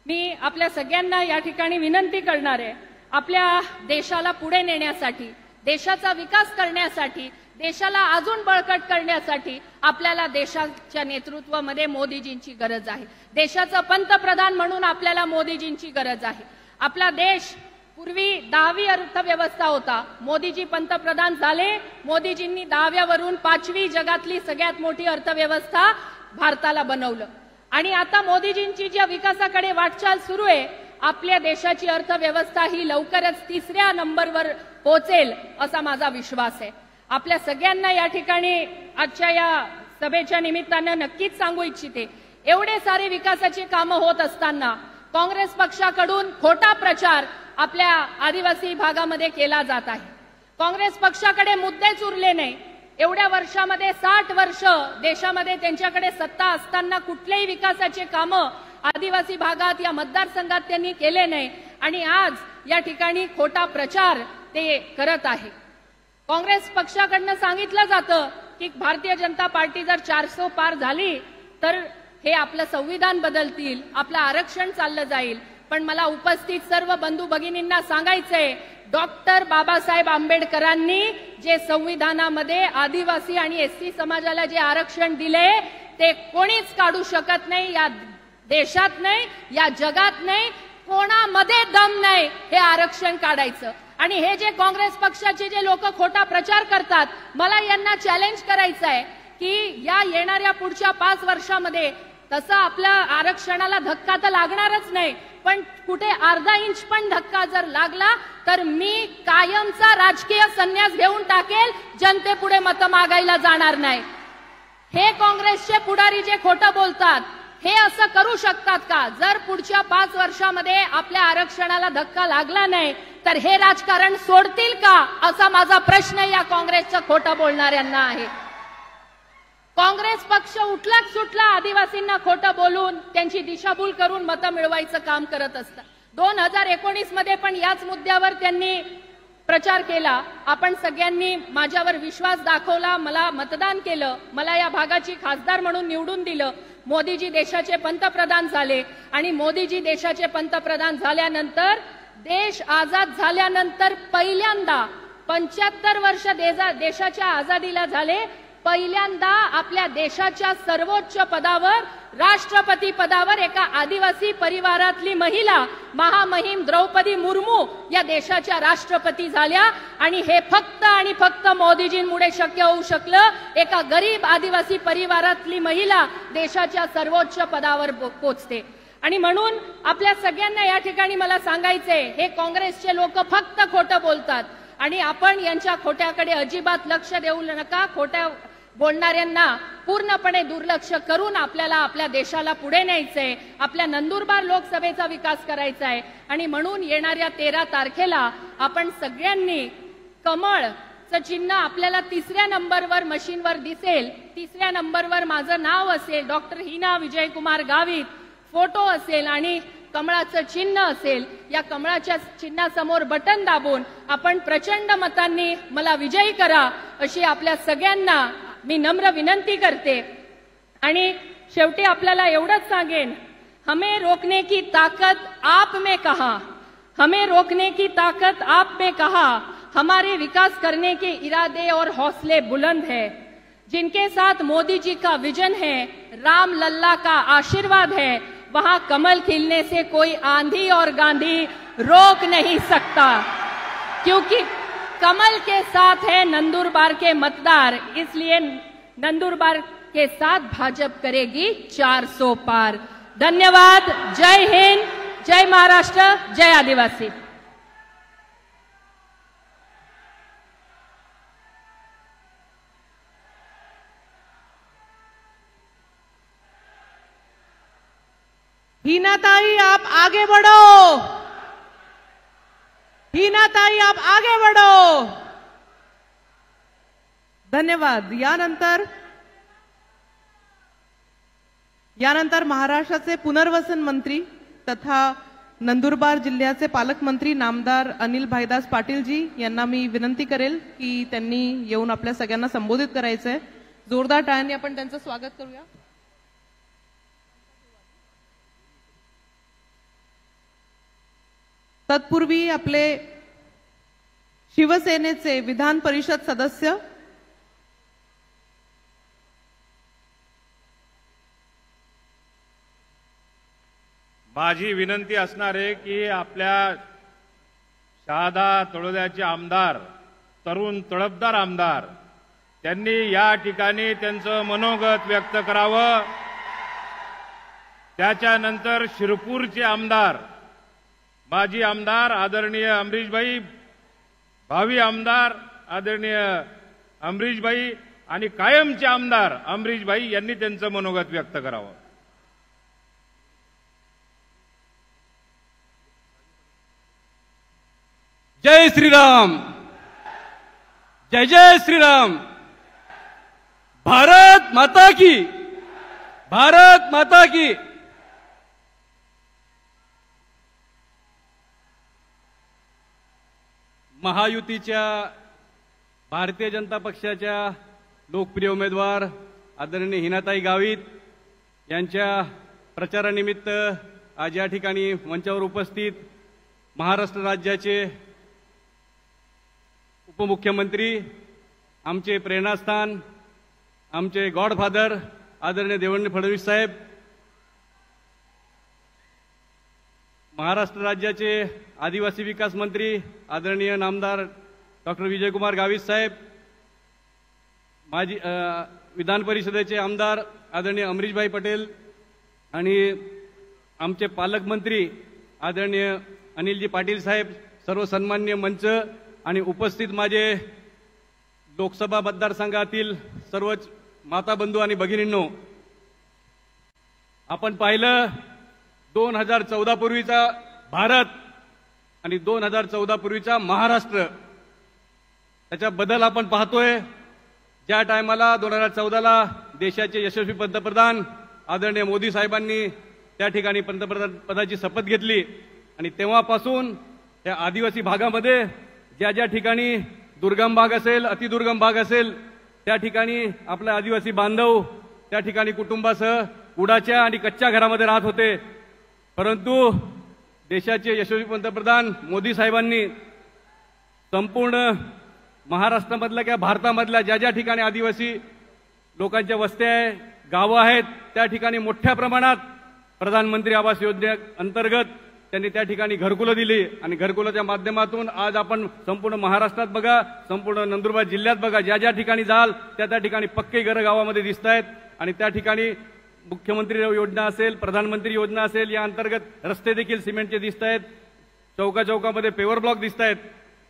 मी आपल्या सगळ्यांना या ठिकाणी विनंती करणार आहे, आपल्या देशाला पुढे नेण्यासाठी, देशाचा विकास करण्यासाठी, देशाला अजून बळकट करण्यासाठी आपल्याला देशाच्या नेतृत्वामध्ये मोदीजींची गरज आहे. देशाचं पंतप्रधान म्हणून आपल्याला मोदीजींची गरज आहे. आपला देश पूर्वी 10वी अर्थव्यवस्था होता. मोदीजी पंतप्रधान झाले, मोदीजींनी 10व्यावरून 5वी जगातली सगळ्यात मोठी अर्थव्यवस्था भारताला बनवलं आणि आता मोदीजींची ज्या विकासाकडे वाटचाल सुरू आहे आपल्या देशाची अर्थव्यवस्था ही लवकरच 3ऱ्या नंबरवर पोहोचेल असा माझा विश्वास आहे. आपल्या सगळ्यांना या ठिकाणी आजच्या या सभेच्या निमित्तानं नक्कीच सांगू इच्छिते, एवढे सारे विकासाची कामं होत असताना काँग्रेस पक्षाकडून खोटा प्रचार आपल्या आदिवासी भागामध्ये केला जात आहे. काँग्रेस पक्षाकडे मुद्देच उरले नाही. एवढ्या वर्षामध्ये 60 वर्ष देशामध्ये त्यांच्याकडे सत्ता असताना कुठलेही विकासाचे कामं आदिवासी भागात या मतदारसंघात त्यांनी केले नाही आणि आज या ठिकाणी खोटा प्रचार ते करत आहे. काँग्रेस पक्षाकडनं सांगितलं जातं की भारतीय जनता पार्टी जर 400 पार झाली तर हे आपलं संविधान बदलतील, आपलं आरक्षण चाललं जाईल. पण मला उपस्थित सर्व बंधू भगिनींना सांगायचंय, डॉक्टर बाबासाहेब आंबेडकरांनी जे संविधानामध्ये आदिवासी आणि एसटी समाजाला जे आरक्षण दिले ते कोणीच काढू शकत नाही. या देशात नाही, या जगात नाही, कोणामध्ये दम नाही हे आरक्षण काढायचं. आणि हे जे काँग्रेस पक्षाचे जे लोक खोटा प्रचार करतात, मला यांना चॅलेंज करायचं आहे की या येणाऱ्या पुढच्या 5 वर्षामध्ये तसं आपल्या आरक्षणाला धक्का तर लागणारच नाही, पण कुठे अर्धा इंच पण धक्का जर लागला तर मी कायमचा राजकीय संन्यास घेऊन टाकेल, जनतेपुढे मतं मागायला जाणार नाही. हे काँग्रेसचे पुढारी जे खोटं बोलतात हे असं करू शकतात का? जर पुढच्या 5 वर्षामध्ये आपल्या आरक्षणाला धक्का लागला नाही तर हे राजकारण सोडतील का, असा माझा प्रश्न या काँग्रेसच्या खोटं बोलणाऱ्यांना आहे. काँग्रेस पक्ष उठलाच सुटला आदिवासींना खोटं बोलून त्यांची दिशाभूल करून मतं मिळवायचं काम करत असतात. 2019 मध्ये पण याच मुद्द्यावर त्यांनी प्रचार केला. आपण सगळ्यांनी माझ्यावर विश्वास दाखवला, मला मतदान केलं, मला या भागाची खासदार म्हणून निवडून दिलं. मोदीजी देशाचे पंतप्रधान झाले आणि मोदीजी देशाचे पंतप्रधान झाल्यानंतर देश आझाद झाल्यानंतर पहिल्यांदा 75 वर्ष देशाच्या आझादीला झाले पहिल्यांदा आपल्या देशाच्या सर्वोच्च पदावर, राष्ट्रपती पदावर एका आदिवासी परिवारातली महिला महामहिम द्रौपदी मुर्मू या देशाच्या राष्ट्रपती झाल्या. आणि हे फक्त आणि फक्त मोदीजींमुळे शक्य होऊ शकलं. एका गरीब आदिवासी परिवारातली महिला देशाच्या सर्वोच्च पदावर पोहोचते. आणि म्हणून आपल्या सगळ्यांना या ठिकाणी मला सांगायचंय, हे काँग्रेसचे लोक फक्त खोटं बोलतात आणि आपण यांच्या खोट्याकडे अजिबात लक्ष देऊ नका. खोट्या बोलणाऱ्यांना पूर्णपणे दुर्लक्ष करून आपल्याला आपल्या देशाला पुढे न्यायचंय. आपल्या नंदुरबार लोकसभेचा विकास करायचा आहे. आणि म्हणून येणाऱ्या 13 तारखेला आपण सगळ्यांनी कमळचं चिन्ह आपल्याला 3ऱ्या नंबरवर मशीनवर दिसेल. 3ऱ्या नंबरवर माझं नाव असेल, डॉक्टर हिना विजयकुमार गावित फोटो असेल आणि कमळाचं चिन्ह असेल. या कमळाच्या चिन्हासमोर बटन दाबून आपण प्रचंड मतांनी मला विजयी करा अशी आपल्या सगळ्यांना मी नम्र विनंती करते. आणि शेवटी आपल्याला एवढंच सांगेन, हमें रोकने की ताकत आप में कहा, हमें रोकने की ताकत आप में कहा. हमारे विकास करने के इरादे और हौसले बुलंद है. जिनके साथ मोदी जी का विजन है, राम लल्ला का आशीर्वाद है, वहां कमल खिलने से कोई आंधी और गांधी रोक नहीं सकता. क्योंकि कमल के साथ है नंदुरबार के मतदार, इसलिए नंदुरबार के साथ भाजपा करेगी 400 पार. धन्यवाद. जय हिंद, जय महाराष्ट्र, जय आदिवासी. हिनाताई आप आगे बढ़ो, हिनाताई आप आगे बढ़ो. धन्यवाद. यानंतर महाराष्ट्राचे पुनर्वसन मंत्री तथा नंदुरबार जिल्ह्याचे पालकमंत्री नामदार अनिल भाईदास पाटील जी यांना मी विनंती करेल की त्यांनी येऊन आपल्या सगळ्यांना संबोधित करायचंय. जोरदार टाळ्यांनी आपण त्यांचं स्वागत करूया. तत्पूर्वी आपले शिवसेनेचे विधान परिषद सदस्य माझी विनंती असणार आहे की आपल्या शहादा तळोद्याचे आमदार, तरुण तळपदार आमदार, त्यांनी या ठिकाणी त्यांचं मनोगत व्यक्त करावं. त्याच्यानंतर शिरपूरचे आमदार, माजी आमदार आदरणीय अमरीशभाई, भावी आमदार आदरणीय अमरीशभाई आणि कायमचे आमदार अमरीशभाई यांनी त्यांचं मनोगत व्यक्त करावं. जय श्रीराम, जय जय श्रीराम. भारत माता की, भारत माता की. महायुतीच्या भारतीय जनता पक्षाच्या लोकप्रिय उमेदवार आदरणीय हिनाताई गावित यांच्या प्रचारानिमित्त आज या ठिकाणी मंचावर उपस्थित महाराष्ट्र राज्याचे उपमुख्यमंत्री, आमचे प्रेरणास्थान, आमचे गॉडफादर आदरणीय देवेंद्र फडणवीस साहेब, महाराष्ट्र राज्याचे आदिवासी विकास मंत्री आदरणीय नामदार डॉक्टर विजयकुमार गावित साहेब, माजी विधान परिषदेचे आमदार आदरणीय अमरीशभाई पटेल आणि आमचे पालकमंत्री आदरणीय अनिलजी पाटील साहेब, सर्व सन्माननीय मंच आणि उपस्थित माझे लोकसभा मतदारसंघातील सर्वच माता बंधू आणि भगिनींनो, आपण पाहिलं 2014 पूर्वीचा भारत आणि 2014 पूर्वीचा महाराष्ट्र, त्याच्या बदल आपण पाहतोय. ज्या टायमाला 2014ला देशाचे यशस्वी पंतप्रधान आदरणीय मोदी साहेबांनी त्या ठिकाणी पंतप्रधान पदाची शपथ घेतली आणि तेव्हापासून या आदिवासी भागामध्ये ज्या ज्या ठिकाणी दुर्गम भाग असेल, अतिदुर्गम भाग असेल, त्या ठिकाणी आपले आदिवासी बांधव त्या ठिकाणी कुटुंबासह उडाच्या आणि कच्च्या घरामध्ये राहत होते. परंतु देशाचे यशस्वी पंतप्रधान मोदी साहेबांनी संपूर्ण महाराष्ट्रामधल्या किंवा भारतामधल्या ज्या ज्या ठिकाणी आदिवासी लोकांच्या वस्त्या आहे, गावं आहेत, त्या ठिकाणी मोठ्या प्रमाणात प्रधानमंत्री आवास योजनेअंतर्गत त्यांनी त्या ठिकाणी घरकुलं दिली आणि घरकुलाच्या माध्यमातून आज आपण संपूर्ण महाराष्ट्रात बघा, संपूर्ण नंदुरबार जिल्ह्यात बघा, ज्या ज्या ठिकाणी जाल त्या ठिकाणी पक्के घरं गावामध्ये दिसत आहेत आणि त्या ठिकाणी मुख्यमंत्री योजना असेल, प्रधानमंत्री योजना असेल, या अंतर्गत रस्ते देखील सिमेंटचे दिसत आहेत, चौकामध्ये पेवर ब्लॉक दिसत आहेत.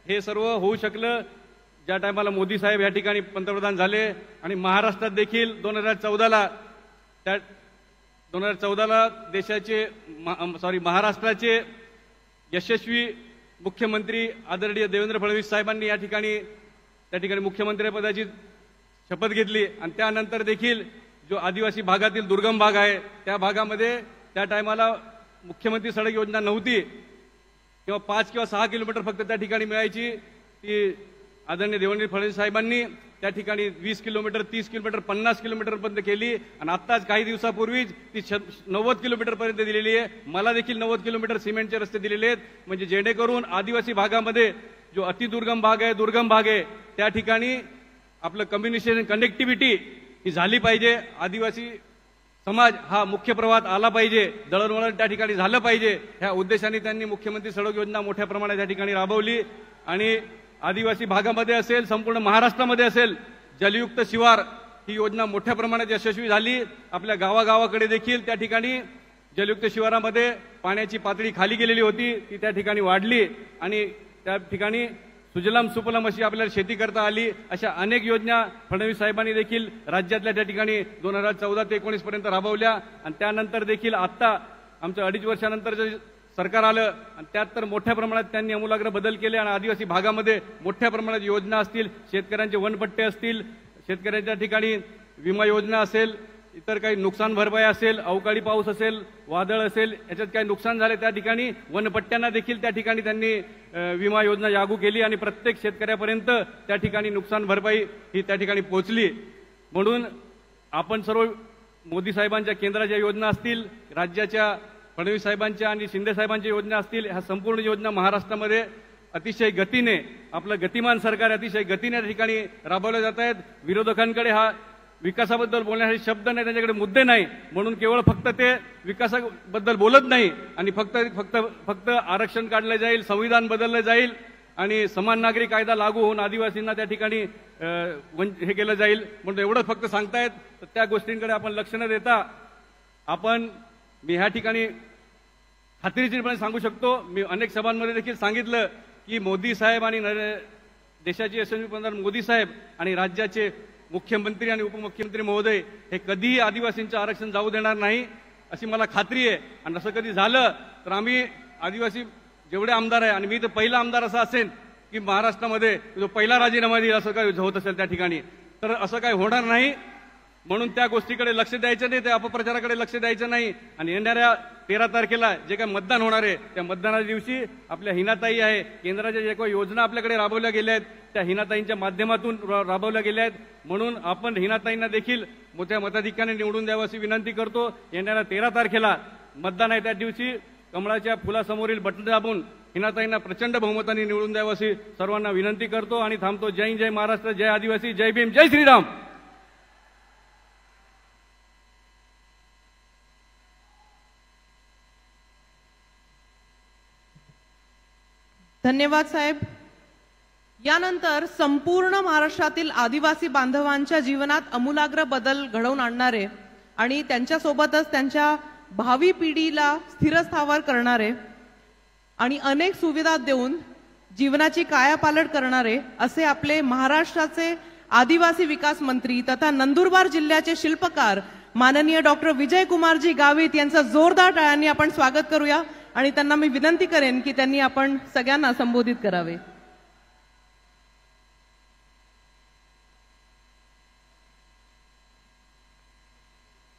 हे सर्व होऊ शकलं ज्या टायमाला मोदी साहेब या ठिकाणी पंतप्रधान झाले आणि महाराष्ट्रात देखील 2014ला देशाचे महाराष्ट्राचे यशस्वी मुख्यमंत्री आदरणीय देवेंद्र फडणवीस साहेबांनी त्या ठिकाणी मुख्यमंत्रीपदाची शपथ घेतली आणि त्यानंतर देखील जो आदिवासी भागातील दुर्गम भाग आहे त्या भागामध्ये त्या टायमाला मुख्यमंत्री सडक योजना नव्हती किंवा 5 किंवा 6 किलोमीटर फक्त त्या ठिकाणी मिळायची. ती आदरणीय देवेंद्र फडणवीस साहेबांनी त्या ठिकाणी 20 किलोमीटर, 30 किलोमीटर, 50 किलोमीटर पर्यंत केली आणि आत्ताच काही दिवसापूर्वीच ती 90 किलोमीटर पर्यंत दिलेली आहे. मला देखील 90 किलोमीटर सिमेंटचे रस्ते दिलेले आहेत, म्हणजे जेणेकरून आदिवासी भागामध्ये जो अतिदुर्गम भाग आहे, दुर्गम भाग आहे, त्या ठिकाणी आपलं कम्युनिकेशन कनेक्टिव्हिटी ही झाली पाहिजे. आदिवासी समाज हा मुख्य प्रवाहात आला पाहिजे, दळणवळण त्या ठिकाणी झालं पाहिजे. ह्या उद्देशाने त्यांनी मुख्यमंत्री सडक योजना मोठ्या प्रमाणात त्या ठिकाणी राबवली आणि आदिवासी भागामध्ये असेल, संपूर्ण महाराष्ट्रामध्ये असेल, जलयुक्त शिवार ही योजना मोठ्या प्रमाणात यशस्वी झाली. आपल्या गावागावाकडे देखील त्या ठिकाणी जलयुक्त शिवारामध्ये पाण्याची पातळी खाली गेलेली होती, ती त्या ठिकाणी वाढली आणि त्या ठिकाणी सुजलाम सुफलाम अशी आपल्याला शेती करता आली. अशा अनेक योजना फडणवीस साहेबांनी देखील राज्यातल्या त्या ठिकाणी 2014 ते 19 पर्यंत राबवल्या आणि त्यानंतर देखील आता आमचं 2.5 वर्षानंतर जे सरकार आलं आणि त्यात तर मोठ्या प्रमाणात त्यांनी आमूलाग्र बदल केले आणि आदिवासी भागामध्ये मोठ्या प्रमाणात योजना असतील, शेतकऱ्यांचे वनपट्टे असतील, शेतकऱ्यांच्या ठिकाणी विमा योजना असेल, इतर काही नुकसान भरपाई असेल, अवकाळी पाऊस असेल, वादळ असेल, याच्यात काही नुकसान झाले त्या ठिकाणी वनपट्ट्यांना देखील त्या ठिकाणी त्यांनी विमा योजना लागू केली आणि प्रत्येक शेतकऱ्यापर्यंत त्या ठिकाणी नुकसान भरपाई ही त्या ठिकाणी पोहोचली. म्हणून आपण सर्व मोदी साहेबांच्या केंद्राच्या योजना असतील, राज्याच्या फडणवीस साहेबांच्या आणि शिंदे साहेबांच्या योजना असतील, ह्या संपूर्ण योजना महाराष्ट्रामध्ये अतिशय गतीने, आपलं गतिमान सरकार अतिशय गतीने त्या ठिकाणी राबवल्या जात आहेत. विरोधकांकडे हा विकासाबद्दल बोलण्यासाठी शब्द नाही, त्यांच्याकडे मुद्दे नाही, म्हणून केवळ फक्त ते विकासाबद्दल बोलत नाही आणि फक्त आरक्षण काढलं जाईल, संविधान बदललं जाईल आणि समान नागरी कायदा लागू होऊन आदिवासींना त्या ठिकाणी हे केलं जाईल म्हणून एवढंच फक्त सांगतायत. तर त्या गोष्टींकडे आपण लक्ष न देता मी ह्या ठिकाणी खात्रीशीरपणे सांगू शकतो, मी अनेक सभांमध्ये देखील सांगितलं की मोदी साहेब आणि देशाचे यशस्वी पंतप्रधान मोदी साहेब आणि राज्याचे मुख्यमंत्री आणि उपमुख्यमंत्री महोदय हे कधीही आदिवासींचं आरक्षण जाऊ देणार नाही अशी मला खात्री आहे. आणि असं कधी झालं तर आम्ही आदिवासी जेवढे आमदार आहे, आणि मी तर पहिला आमदार असा असेल की महाराष्ट्रामध्ये जो पहिला राजीनामा देईल असं काय होत असेल त्या ठिकाणी, तर असं काय होणार नाही. म्हणून त्या गोष्टीकडे लक्ष द्यायचं नाही, त्या अपप्रचाराकडे लक्ष द्यायचं नाही. आणि येणाऱ्या 13 तारखेला जे काही मतदान होणार आहे त्या मतदानाच्या दिवशी आपल्या हिनाताई आहे, केंद्राच्या जे काही योजना आपल्याकडे राबवल्या गेल्या आहेत त्या हिनाताईंच्या माध्यमातून राबवल्या गेल्या आहेत. म्हणून आपण हिनाताईंना देखील मोठ्या मताधिक्याने निवडून द्यावं अशी विनंती करतो. येणाऱ्या 13 तारखेला मतदान आहे, त्या दिवशी कमळाच्या फुलासमोरील बटन दाबून हिनाताईंना प्रचंड बहुमताने निवडून द्यावं अशी सर्वांना विनंती करतो आणि थांबतो. जय हिंद, जय महाराष्ट्र, जय आदिवासी, जय भीम, जय श्रीराम. धन्यवाद साहेब. यानंतर संपूर्ण महाराष्ट्रातील आदिवासी बांधवांच्या जीवनात अमूलाग्र बदल घडवून आणणारे आणि त्यांच्यासोबतच त्यांच्या भावी पिढीला स्थिरस्थावर करणारे आणि अनेक सुविधा देऊन जीवनाची कायापालट करणारे असे आपले महाराष्ट्राचे आदिवासी विकास मंत्री तथा नंदुरबार जिल्ह्याचे शिल्पकार माननीय डॉक्टर विजयकुमारजी गावित यांचं जोरदार टाळ्यांनी आपण स्वागत करूया आणि त्यांना मी विनंती करेन की त्यांनी आपण सगळ्यांना संबोधित करावे.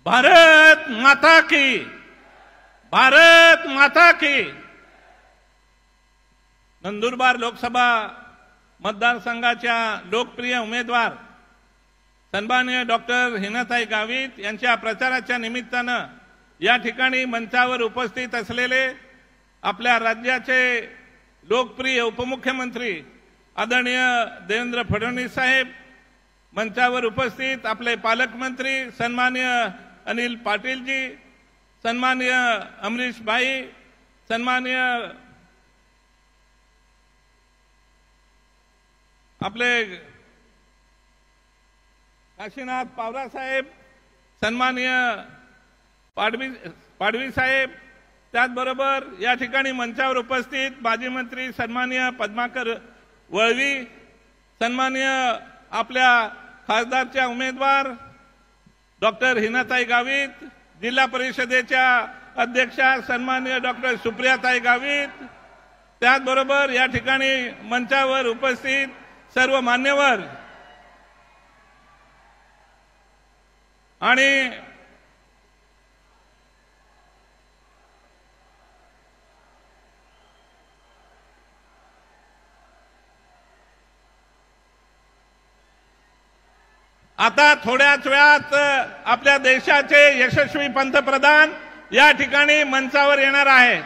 भारत माता की, भारत माता की. नंदुरबार लोकसभा मतदारसंघाच्या लोकप्रिय उमेदवार सन्माननीय डॉक्टर हिनाताई गावित यांच्या प्रचाराच्या निमित्तानं या ठिकाणी मंचावर उपस्थित असलेले आपल्या राज्याचे लोकप्रिय उपमुख्यमंत्री आदरणीय देवेंद्र फडणवीस साहेब, मंचावर उपस्थित आपले पालकमंत्री सन्माननीय अनिल पाटीलजी, सन्माननीय अमरीश भाई, सन्माननीय आपले काशीनाथ पावरा साहेब, सन्माननीय पाडवी साहेब, त्याचबरोबर या ठिकाणी मंचावर उपस्थित माजी मंत्री सन्माननीय पद्माकर वळवी, सन्माननीय आपल्या खासदारच्या उमेदवार डॉक्टर हिनाताई गावित, जिल्हा परिषदेच्या अध्यक्षा सन्माननीय डॉक्टर सुप्रियाताई गावित, त्याचबरोबर या ठिकाणी मंचावर उपस्थित सर्व मान्यवर आणि आता थोड्याच वेळात आपल्या देशाचे यशस्वी पंतप्रधान या ठिकाणी मंचावर येणार आहे।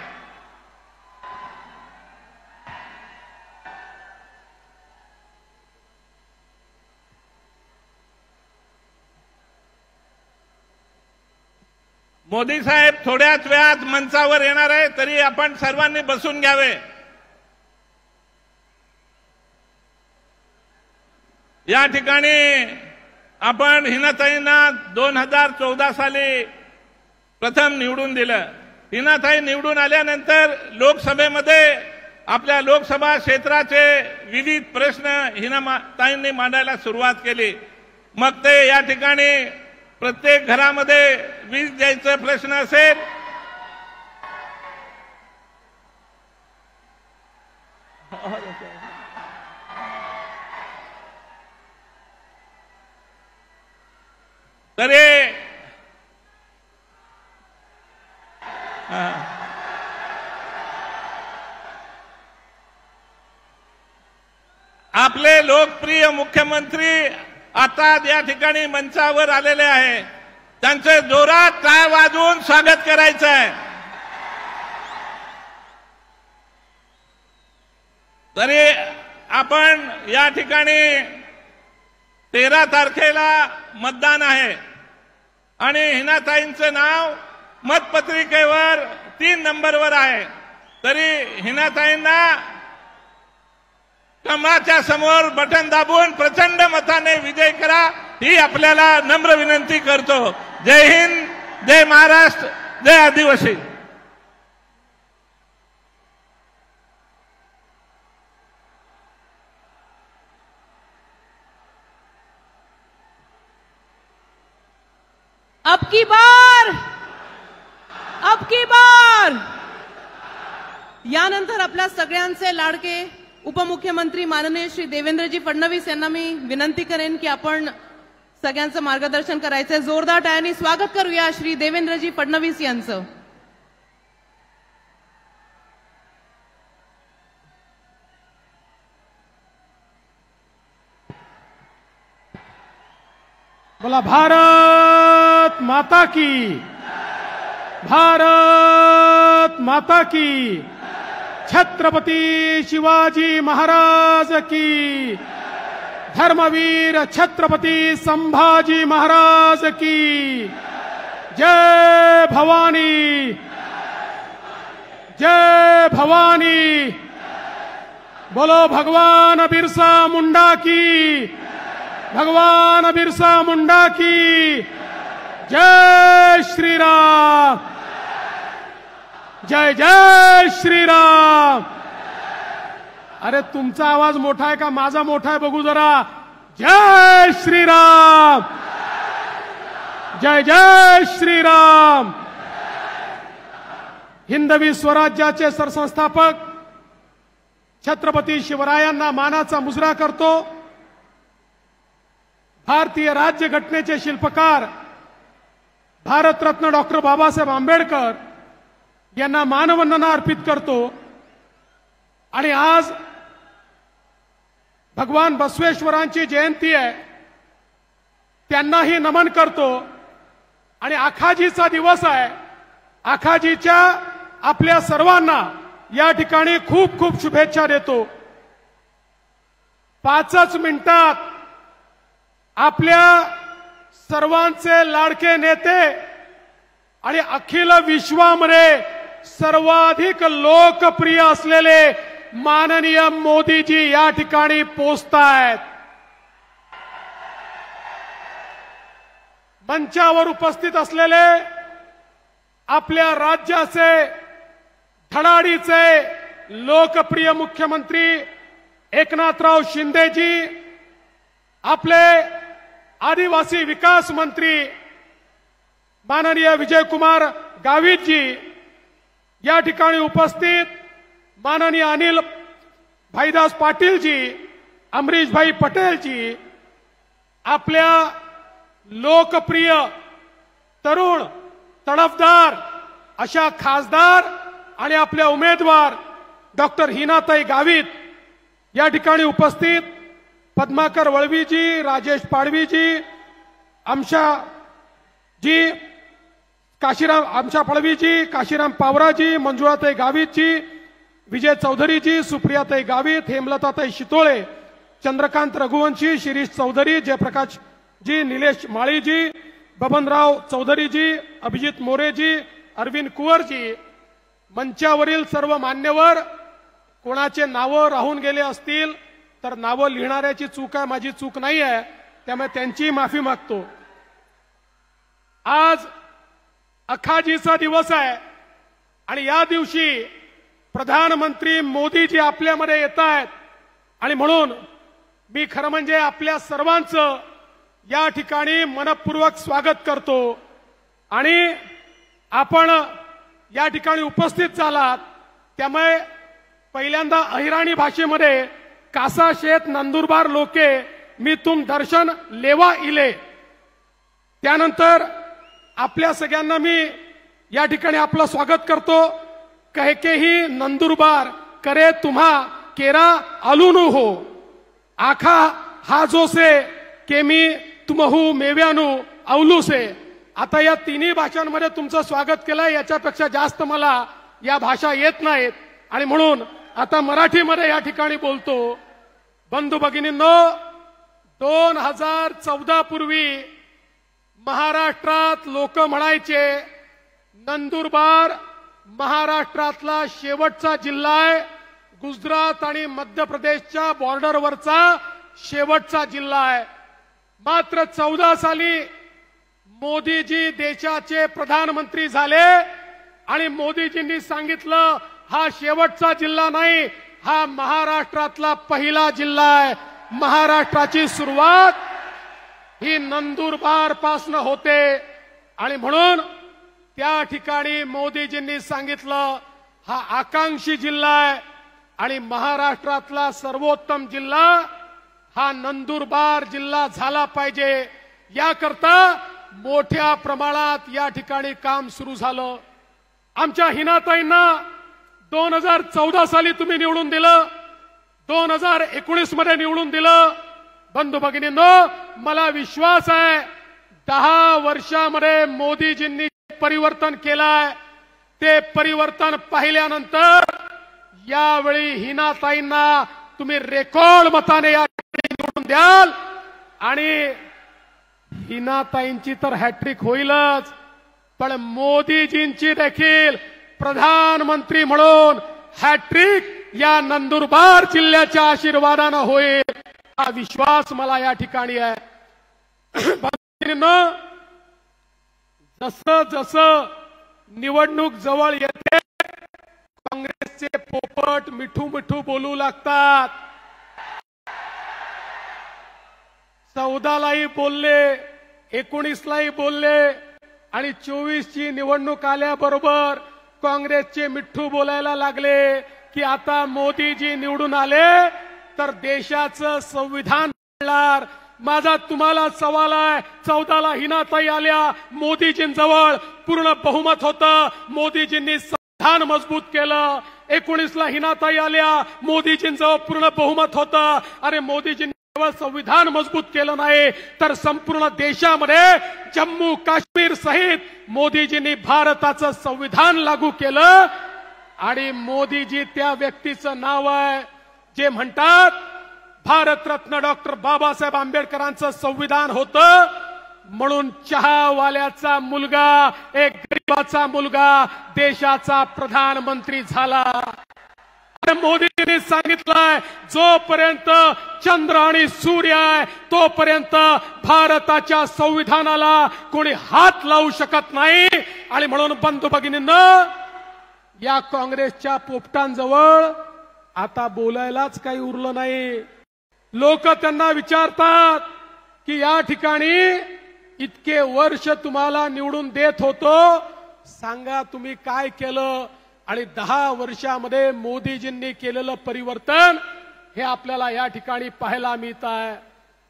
मोदी साहेब थोड्याच वेळात मंचावर येणार आहे, तरी आपण सर्वांनी बसून घ्यावे। या ठिकाणी आपण हिनाताईंना 2014 साली प्रथम निवडून दिलं। हिनाताई निवडून आल्यानंतर लोकसभेमध्ये आपल्या लोकसभा क्षेत्राचे विविध प्रश्न हिनाताईंनी मांडायला सुरुवात केली। मग ते या ठिकाणी प्रत्येक घरामध्ये वीज द्यायचा प्रश्न असेल, तरी आपले लोकप्रिय मुख्यमंत्री आता या ठिकाणी मंचावर आलेले आहे। त्यांचे जोरात टाळ वाजवून स्वागत करायचं आहे। तरी आपण या ठिकाणी 13 तारखेला मतदान आहे आणि हिनाताईंचं नाव मतपत्रिकेवर 3 नंबरवर आहे। तरी हिनाताईंना कमळाच्या समोर बटन दाबून प्रचंड मताने विजय करा, ही आपल्याला नम्र विनंती करतो। जय हिंद, जय महाराष्ट्र, जय आदिवासी। अब की बार यानंतर आपल्या सगळ्यांचे लाडके उपमुख्यमंत्री माननीय श्री देवेंद्रजी फडणवीस यांना मी विनंती करेन की आपण सगळ्यांचं मार्गदर्शन करायचंय। जोरदार टाळ्यांनी स्वागत करूया श्री देवेंद्रजी फडणवीस यांचं। बोला भारत माता की, भारत माता की, छत्रपती शिवाजी महाराज की, धर्मवीर छत्रपती संभाजी महाराज की, जय भवानी, जय भवानी। बोलो भगवान बिरसा मुंडा की, भगवान बिरसा मुंडा की, जय श्री राम, जय जय श्री राम। अरे तुमचा आवाज मोठा आहे का माझा मोठा आहे बघू जरा। जय श्री राम, जय जय श्री राम। हिंदवी स्वराज्याचे सरसंस्थापक छत्रपती शिवरायांना मानाचा मुजरा करतो। भारतीय राज्यघटनेचे शिल्पकार भारतरत्न डॉक्टर बाबासाहेब आंबेडकर यांना मानवंदना अर्पित करतो आणि आज भगवान बसवेश्वरांची जयंती आहे, त्यांनाही नमन करतो आणि आखाजीचा दिवस आहे। आखाजीच्या आपल्या सर्वांना या ठिकाणी खूप खूप शुभेच्छा देतो। 5च मिनिटात आपल्या सर्वांचे लाडके नेते आणि अखिल विश्वामध्ये सर्वाधिक लोकप्रिय असलेले माननीय मोदीजी या ठिकाणी पोहोचतायत। मंचावर उपस्थित असलेले आपल्या राज्याचे धडाडीचे लोकप्रिय मुख्यमंत्री एकनाथराव शिंदेजी, आपले आदिवासी विकास मंत्री माननीय विजयकुमार गावितजी या ठिकाणी उपस्थित, माननीय अनिल भाईदास पाटीलजी, अमरीश भाई पटेलजी, आपल्या लोकप्रिय तरुण तडफदार अशा खासदार आणि आपल्या उमेदवार डॉक्टर हिनाताई गावित या ठिकाणी उपस्थित, पद्माकर वळवीजी, राजेश पाडवीजी, आमशाजी आमशा फळवीजी, काशीराम पावराजी, मंजुळाताई गावितजी, विजय चौधरीजी, सुप्रियाताई गावित, हेमलताताई शितोळे, चंद्रकांत रघुवंशी, शिरीष चौधरी, जयप्रकाशजी, निलेश माळीजी, बबनराव चौधरीजी, अभिजित मोरेजी, अरविंद कुंवरजी, मंचावरील सर्व मान्यवर, कोणाचे नावं राहून गेले असतील तर नावं लिहिणाऱ्याची चूक आहे, माझी चूक नाही आहे, त्यामुळे त्यांची माफी मागतो। आज अखाजीचा दिवस आहे आणि या दिवशी प्रधानमंत्री मोदीजी आपल्यामध्ये येत आहेत आणि म्हणून मी खरं म्हणजे आपल्या सर्वांचं या ठिकाणी मनपूर्वक स्वागत करतो। आणि आपण या ठिकाणी उपस्थित झालात त्यामुळे पहिल्यांदा अहिराणी भाषेमध्ये कासा शेत नंदुरबार लोके मी तुम दर्शन लेवा इले, त्यानंतर आपल्या सगळ्यांना मी या ठिकाणी आपलं स्वागत करतो। कहकेही नंदुरबार करे तुम्हा केरा आलूनु हो, आखा हाजो से के मी तुमहू मेव्यानु अवलू से। आता या तिन्ही भाषांमध्ये तुमचं स्वागत केलंय, याच्यापेक्षा जास्त मला या भाषा येत नाहीत आणि म्हणून आता मराठीमध्ये या ठिकाणी बोलतो। बंधू भगिनींनो, 2014 पूर्वी महाराष्ट्रात लोक म्हणायचे नंदुरबार महाराष्ट्रातला शेवटचा जिल्हा आहे, गुजरात आणि मध्य प्रदेशच्या बॉर्डरवरचा शेवटचा जिल्हा आहे। मात्र 14 साली मोदीजी देशाचे प्रधानमंत्री झाले आणि मोदीजींनी सांगितलं हा शेवटचा जिल्हा नाही, हा महाराष्ट्रातला पहिला जिल्हा आहे। महाराष्ट्राची सुरुवात ही नंदुरबार पासून होते आणि म्हणून त्या ठिकाणी मोदीजींनी सांगितलं हा आकांक्षी जिल्हा आहे आणि महाराष्ट्रातला सर्वोत्तम जिल्हा हा नंदुरबार जिल्हा झाला पाहिजे, याकरता मोठ्या प्रमाणात या ठिकाणी काम सुरू झालं। आमच्या हिनाताईंना 2014 साली तुम्ही निवडून दिलं, 2019 मध्ये निवडून दिलं। बंधू भगिनींनो, मला विश्वास आहे 10 वर्षामध्ये मोदीजींनी परिवर्तन केलंय, ते परिवर्तन पाहिल्यानंतर यावेळी हिनाताईंना तुम्ही रेकॉर्ड मताने या ठिकाणी निवडून द्याल आणि हिनाताईंची तर हॅट्रिक होईलच, पण मोदीजींची देखील प्रधानमंत्री म्हणून हॅट्रिक या नंदुरबार जिल्ह्याच्या आशीर्वादानं होईल, हा विश्वास मला या ठिकाणी आहे। जसं जसं निवडणूक जवळ येते काँग्रेसचे पोपट मिठू मिठू बोलू लागतात। 14लाही बोलले, 19लाही बोलले आणि 24ची निवडणूक आल्याबरोबर काँग्रेसचे मिठू बोलायला लागले की आता मोदीजी निवडून आले तर देशाचं संविधान बदलणार। माझा तुम्हाला सवाल आहे, 14ला हिनाताई आल्या, मोदीजींजवळ पूर्ण बहुमत होतं, मोदीजींनी संविधान मजबूत केलं। 19ला हिनाताई आल्या, मोदीजींजवळ पूर्ण बहुमत होतं, अरे मोदीजींनी केवळ संविधान मजबूत केलं नाही तर संपूर्ण देशामध्ये जम्मू काश्मीर सहित मोदीजींनी भारताचं संविधान लागू केलं। आणि मोदीजी त्या व्यक्तीचं नाव आहे जे म्हणतात भारतरत्न डॉक्टर बाबासाहेब आंबेडकरांचं संविधान होतं, म्हणून चहावाल्याचा मुलगा, एक गरीबाचा मुलगा देशाचा प्रधानमंत्री झाला. मोदींनी सांगितलंय जोपर्यंत चंद्र आणि सूर्य आहे तोपर्यंत भारताच्या संविधानाला कोणी हात लावू शकत नाही. आणि म्हणून बंधू भगिनींनो, या काँग्रेसच्या पोपटांजवळ आता बोलायलाच काही उरलं नाही. लोक त्यांना विचारतात की या ठिकाणी इतके वर्ष तुम्हाला निवडून देत होतो, सांगा तुम्ही काय केलं. आणि 10 वर्षामध्ये मोदीजींनी केलेलं परिवर्तन हे आपल्याला या ठिकाणी पाहायला मिळत आहे.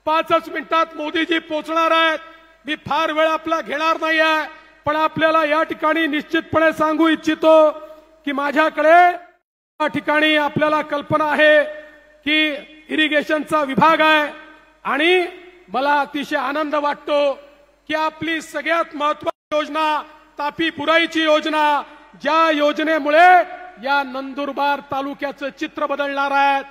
5 मिनिटात मोदीजी पोहोचणार आहेत. मी फार वेळ आपला घेणार नाही आहे, पण आपल्याला या ठिकाणी निश्चितपणे सांगू इच्छितो की माझ्याकडे या ठिकाणी आपल्याला कल्पना आहे की इरिगेशनचा विभाग आहे आणि मला अतिशय आनंद वाटतो की आपली सगळ्यात महत्त्वाची योजना तापी बुराईची योजना, ज्या योजनेमुळे या नंदुरबार तालुक्याचं चित्र बदलणार आहे,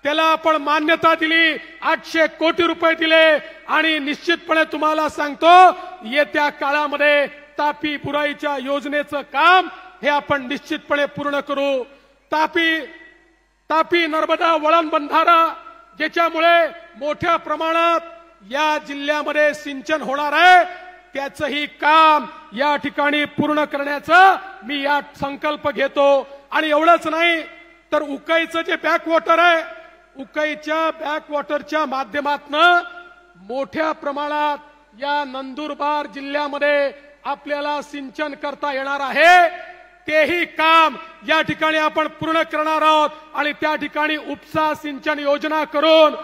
त्याला आपण मान्यता दिली. 800 कोटी रुपये दिले आणि निश्चितपणे तुम्हाला सांगतो येत्या काळामध्ये तापी बुराईच्या योजनेचं काम हे आपण निश्चितपणे पूर्ण करू. तापी नर्मदा वळण बंधारा ज्याच्यामुळे मोठ्या प्रमाणात या जिल्ह्यामध्ये सिंचन होणार आहे, त्याचंही काम या ठिकाणी पूर्ण करण्याचा मी या संकल्प घेतो. आणि एवढंच नाही तर उकाईचं जे बॅकवॉटर आहे, उकाईच्या बॅकवॉटरच्या माध्यमातून मोठ्या प्रमाणात या नंदुरबार जिल्ह्यामध्ये आपल्याला सिंचन करता येणार आहे. तेही काम या ठिकाणी आपण पूर्ण करणार आहोत आणि त्या ठिकाणी उपसा सिंचन योजना करून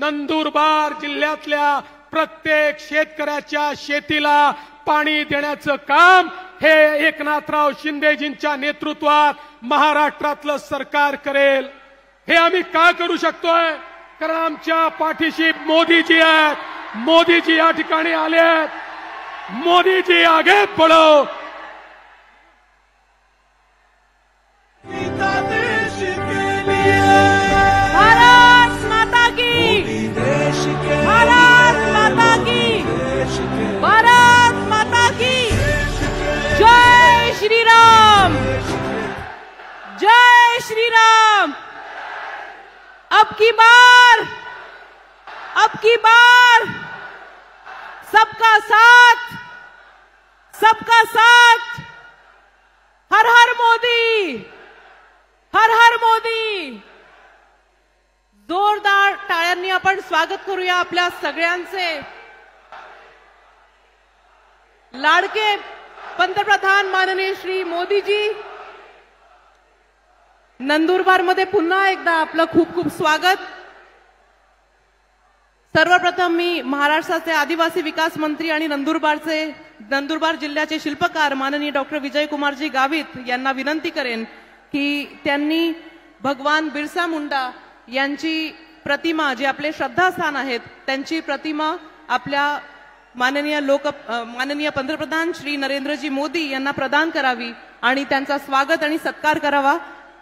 नंदुरबार जिल्ह्यातल्या प्रत्येक शेतकऱ्याच्या शेतीला पाणी देण्याचं काम हे एकनाथराव शिंदेजींच्या नेतृत्वात महाराष्ट्रातलं सरकार करेल. हे आम्ही का करू शकतोय? कारण आमच्या पाठीशी मोदीजी आहेत. मोदीजी या ठिकाणी आले आहेत. मोदीजी आगे बढ़ो. भारत माता की, भारत माता की, भारत माता की. जय श्री राम, जय श्री राम. अब की बार सबका साथ. हर हर मोदी, हर हर मोदी. जोरदार टाळ्यांनी आपण स्वागत करूया आपल्या सगळ्यांचे. लाडके पंतप्रधान माननीय श्री मोदीजी, नंदुरबारमध्ये पुन्हा एकदा आपलं खूप खूप स्वागत. सर्वप्रथम मी महाराष्ट्राचे आदिवासी विकास मंत्री आणि नंदुरबार जिल्ह्याचे शिल्पकार माननीय डॉक्टर विजयकुमारजी गावित यांना विनंती करेन की त्यांनी भगवान बिरसा मुंडा यांची प्रतिमा, जे आपले श्रद्धास्थान आहेत, त्यांची प्रतिमा आपल्या माननीय पंतप्रधान श्री नरेंद्रजी मोदी यांना प्रदान करावी आणि त्यांचा स्वागत आणि सत्कार करावा.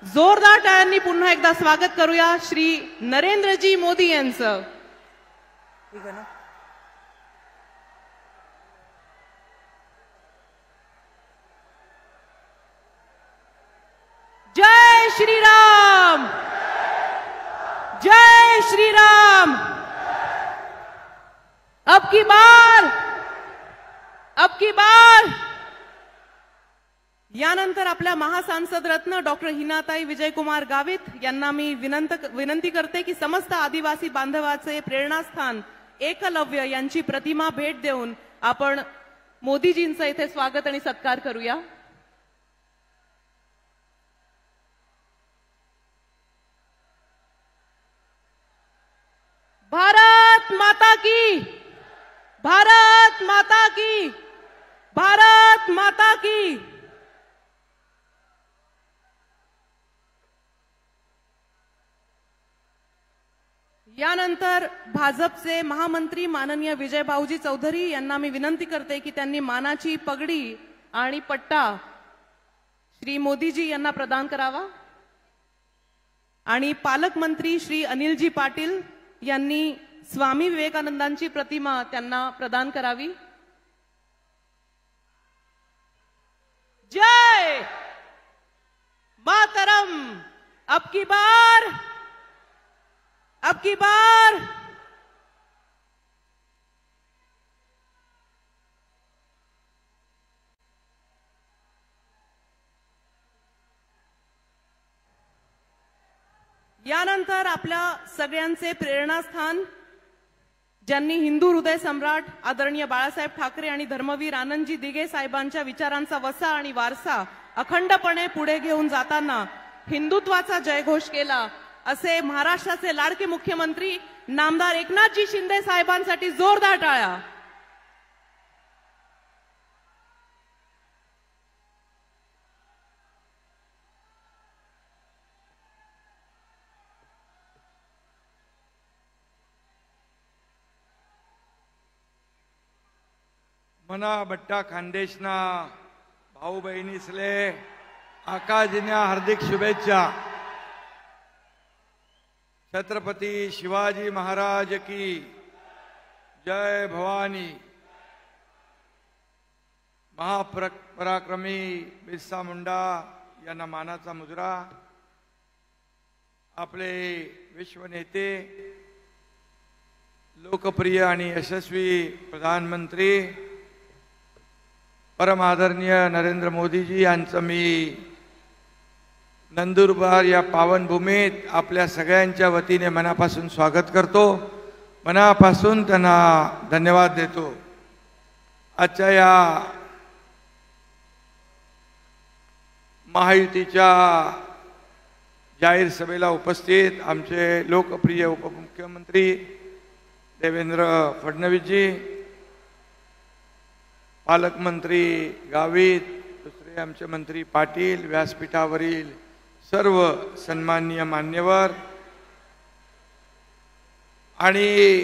जोरदार टाळ्यांनी पुन्हा एकदा स्वागत करूया श्री नरेंद्रजी मोदी यांचं. जय श्रीराम, जय श्रीराम. अब की बार यानंतर आपल्या महासांसद रत्न डॉक्टर हिनाताई विजयकुमार गावित यांना मी विनंती करते की समस्त आदिवासी बांधवाचे प्रेरणास्थान एकलव्य यांची प्रतिमा भेट देऊन आपण मोदीजींचं इथे स्वागत आणि सत्कार करूया. भारत माता की, भारत माता की, भारत माता की. यानंतर भाजपचे महामंत्री माननीय विजय भाऊजी चौधरी यांना मी विनंती करते की त्यांनी मानाची पगडी आणि पट्टा श्री मोदीजी यांना प्रदान करावा. आणि पालकमंत्री श्री अनिलजी पाटील यांनी स्वामी विवेकानंदांची प्रतिमा त्यांना प्रदान करावी। जय मातरम। अब की बार यानंतर आपल्या सगळ्यांचे प्रेरणास्थान ज्यांनी हिंदू हृदय सम्राट आदरणीय बाळासाहेब ठाकरे आणि धर्मवीर आनंदजी दिघे साहेबांच्या विचारांचा वसा आणि वारसा अखंडपणे पुढे घेऊन जाताना हिंदुत्वाचा जयघोष केला असे महाराष्ट्राचे लाडके मुख्यमंत्री नामदार एकनाथजी शिंदे साहेबांसाठी जोरदार टाळ्या। मना बट्टा खानदेशना भाऊ बहिणीसले आकाशजींना हार्दिक शुभेच्छा। छत्रपती शिवाजी महाराज की जय भवानी। महापराक्रमी बिरसा मुंडा यांना मानाचा मुजरा। आपले विश्वनेते लोकप्रिय आणि यशस्वी प्रधानमंत्री परम आदरणीय नरेंद्र मोदीजी यांचं मी नंदुरबार या पावनभूमीत आपल्या सगळ्यांच्या वतीने मनापासून स्वागत करतो, मनापासून त्यांना धन्यवाद देतो। आजच्या या महायुतीच्या जाहीर सभेला उपस्थित आमचे लोकप्रिय उपमुख्यमंत्री देवेंद्र फडणवीसजी, पालकमंत्री गावित, दुसरे आमचे मंत्री पाटील, व्यासपीठावरील सर्व सन्माननीय मान्यवर आणि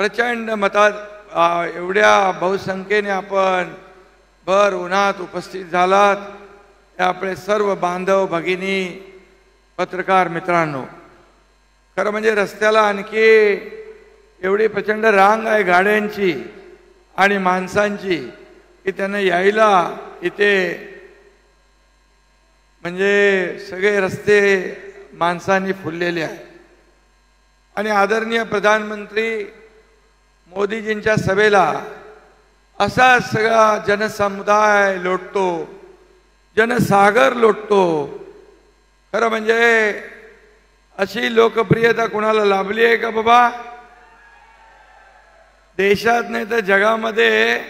प्रचंड मतात एवढ्या बहुसंख्येने आपण भर उन्हात उपस्थित झालात, ते आपले सर्व बांधव भगिनी पत्रकार मित्रांनो, खरं म्हणजे रस्त्याला आणखी एवढी प्रचंड रांग आहे गाड्यांची आणि माणसांची की त्यांना यायला इथे म्हणजे सगळे रस्ते माणसांनी फुललेले आहेत। आणि आदरणीय प्रधानमंत्री मोदीजींच्या सभेला असा सगळा जनसमुदाय लोटतो, जनसागर लोटतो। खरं म्हणजे अशी लोकप्रियता कुणाला लाभली आहे का बाबा? देशात नाही तर जगामध्ये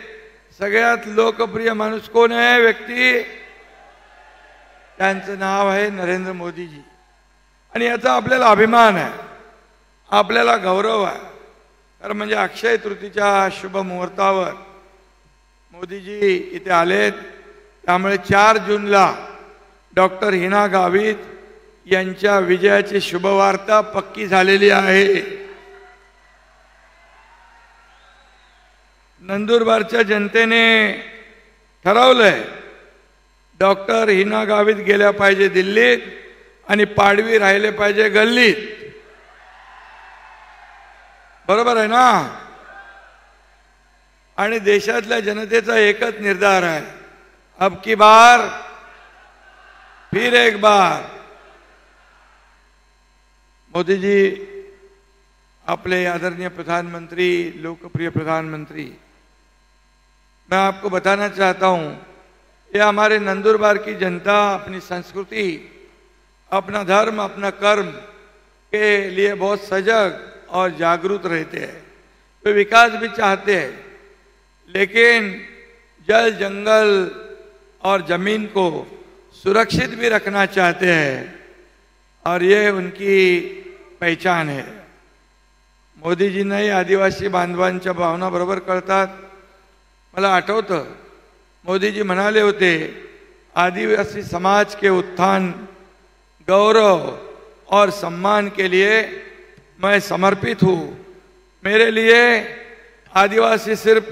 सगळ्यात लोकप्रिय माणूस कोण आहे व्यक्ती? त्यांचं नाव आहे नरेंद्र मोदीजी। आणि याचा आपल्याला अभिमान आहे, आपल्याला गौरव आहे। तर म्हणजे अक्षय तृतीच्या शुभ मुहूर्तावर मोदीजी इथे आलेत, त्यामुळे 4 जूनला डॉक्टर हिना गावित यांच्या विजयाची शुभवार्ता पक्की झालेली आहे। नंदुरबारच्या जनतेने ठरवलंय डॉक्टर हिना गावित गेल्या पाहिजे दिल्लीत आणि पाडवी राहिले पाहिजे गल्लीत। बरोबर आहे ना? आणि देशातल्या जनतेचा एकच निर्धार आहे, अब की बार फिर एक बार। मोदीजी अपने आदरणीय प्रधानमंत्री, लोकप्रिय प्रधानमंत्री, मैं आपको बताना चाहता हूं, ये हमारे नंदुरबार की जनता अपनी संस्कृति, अपना धर्म, अपना कर्म के लिए बहुत सजग और जागरूक रहते हैं। वे विकास भी चाहते हैं, लेकिन जल, जंगल और जमीन को सुरक्षित भी रखना चाहते हैं, और ये उनकी पहचान है। मोदीजींनाही आदिवासी बांधवांच्या भावना बरोबर कळतात। मला आठवतं मोदीजी म्हणाले होते, आदिवासी समाज के उत्थान, गौरव और सम्मान के लिए मैं समर्पित हूँ। मेरे लिए आदिवासी सिर्फ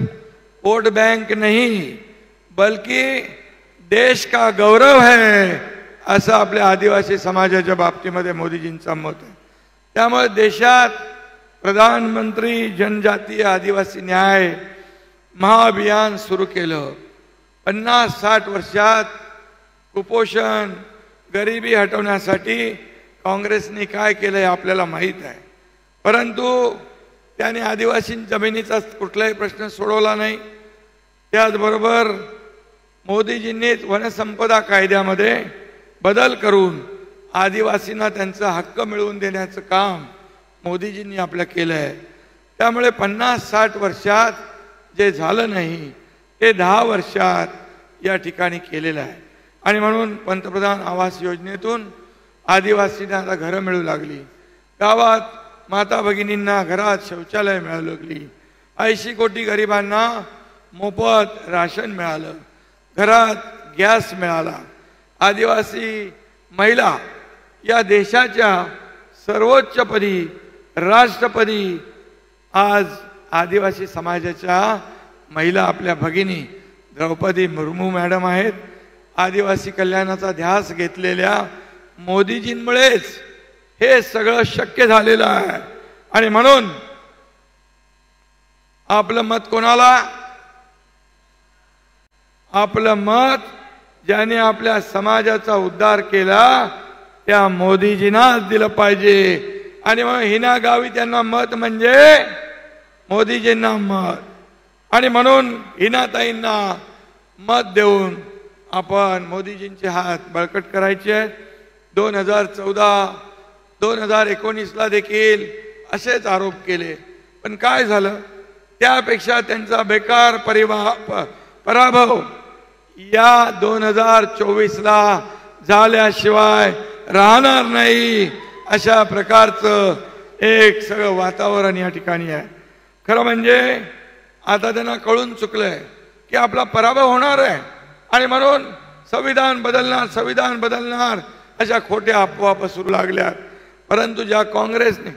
वोट बैंक नहीं बल्कि देश का गौरव है, असं आपल्या आदिवासी समाजाच्या बाबतीमध्ये मोदीजींचं मत आहे। त्यामुळे देशात प्रधानमंत्री जनजातीय आदिवासी न्याय महाअभियान सुरू केलं. 50-60 वर्षात कुपोषण गरिबी हटवण्यासाठी काँग्रेसने काय केलंय आपल्याला माहीत आहे. परंतु त्याने आदिवासी जमिनीचा कुठलाही प्रश्न सोडवला नाही. त्याचबरोबर मोदीजींनी वनसंपदा कायद्यामध्ये बदल करून आदिवासींना त्यांचा हक्क मिळवून देण्याचं काम मोदीजींनी आपलं केलं आहे. त्यामुळे 50-60 वर्षात जे झालं नाही ते 10 वर्षात या ठिकाणी केलेलं आहे. आणि म्हणून पंतप्रधान आवास योजनेतून आदिवासींना आता घरं मिळू लागली. गावात माता भगिनींना घरात शौचालय मिळू लागली. 80 कोटी गरिबांना मोफत राशन मिळालं. घरात गॅस मिळाला. आदिवासी महिला या देशाच्या सर्वोच्चपदी राष्ट्रपदी आज आदिवासी समाजाच्या महिला आपल्या भगिनी द्रौपदी मुर्मू मॅडम आहेत. आदिवासी कल्याणाचा ध्यास घेतलेल्या मोदीजींमुळेच हे सगळं शक्य झालेलं आहे. आणि म्हणून आपलं मत कोणाला? आपलं मत ज्याने आपल्या समाजाचा उद्धार केला त्या मोदीजींनाच दिलं पाहिजे. आणि मग हिना गावी त्यांना मत म्हणजे मोदीजींना मत. आणि म्हणून हिनाताईंना मत देऊन आपण मोदीजींचे हात बळकट करायचे. 2014-2019 देखील असेच आरोप केले. पण काय झालं? त्यापेक्षा त्यांचा बेकार पराभव या 2024 झाल्याशिवाय राहणार नाही. अशा प्रकारचं एक सगळं वातावरण या ठिकाणी आहे. खरं म्हणजे आता त्यांना कळून चुकलंय की आपला पराभव होणार आहे. आणि म्हणून संविधान बदलणार अशा खोट्या अफवा पसरू लागल्या. परंतु ज्या काँग्रेसने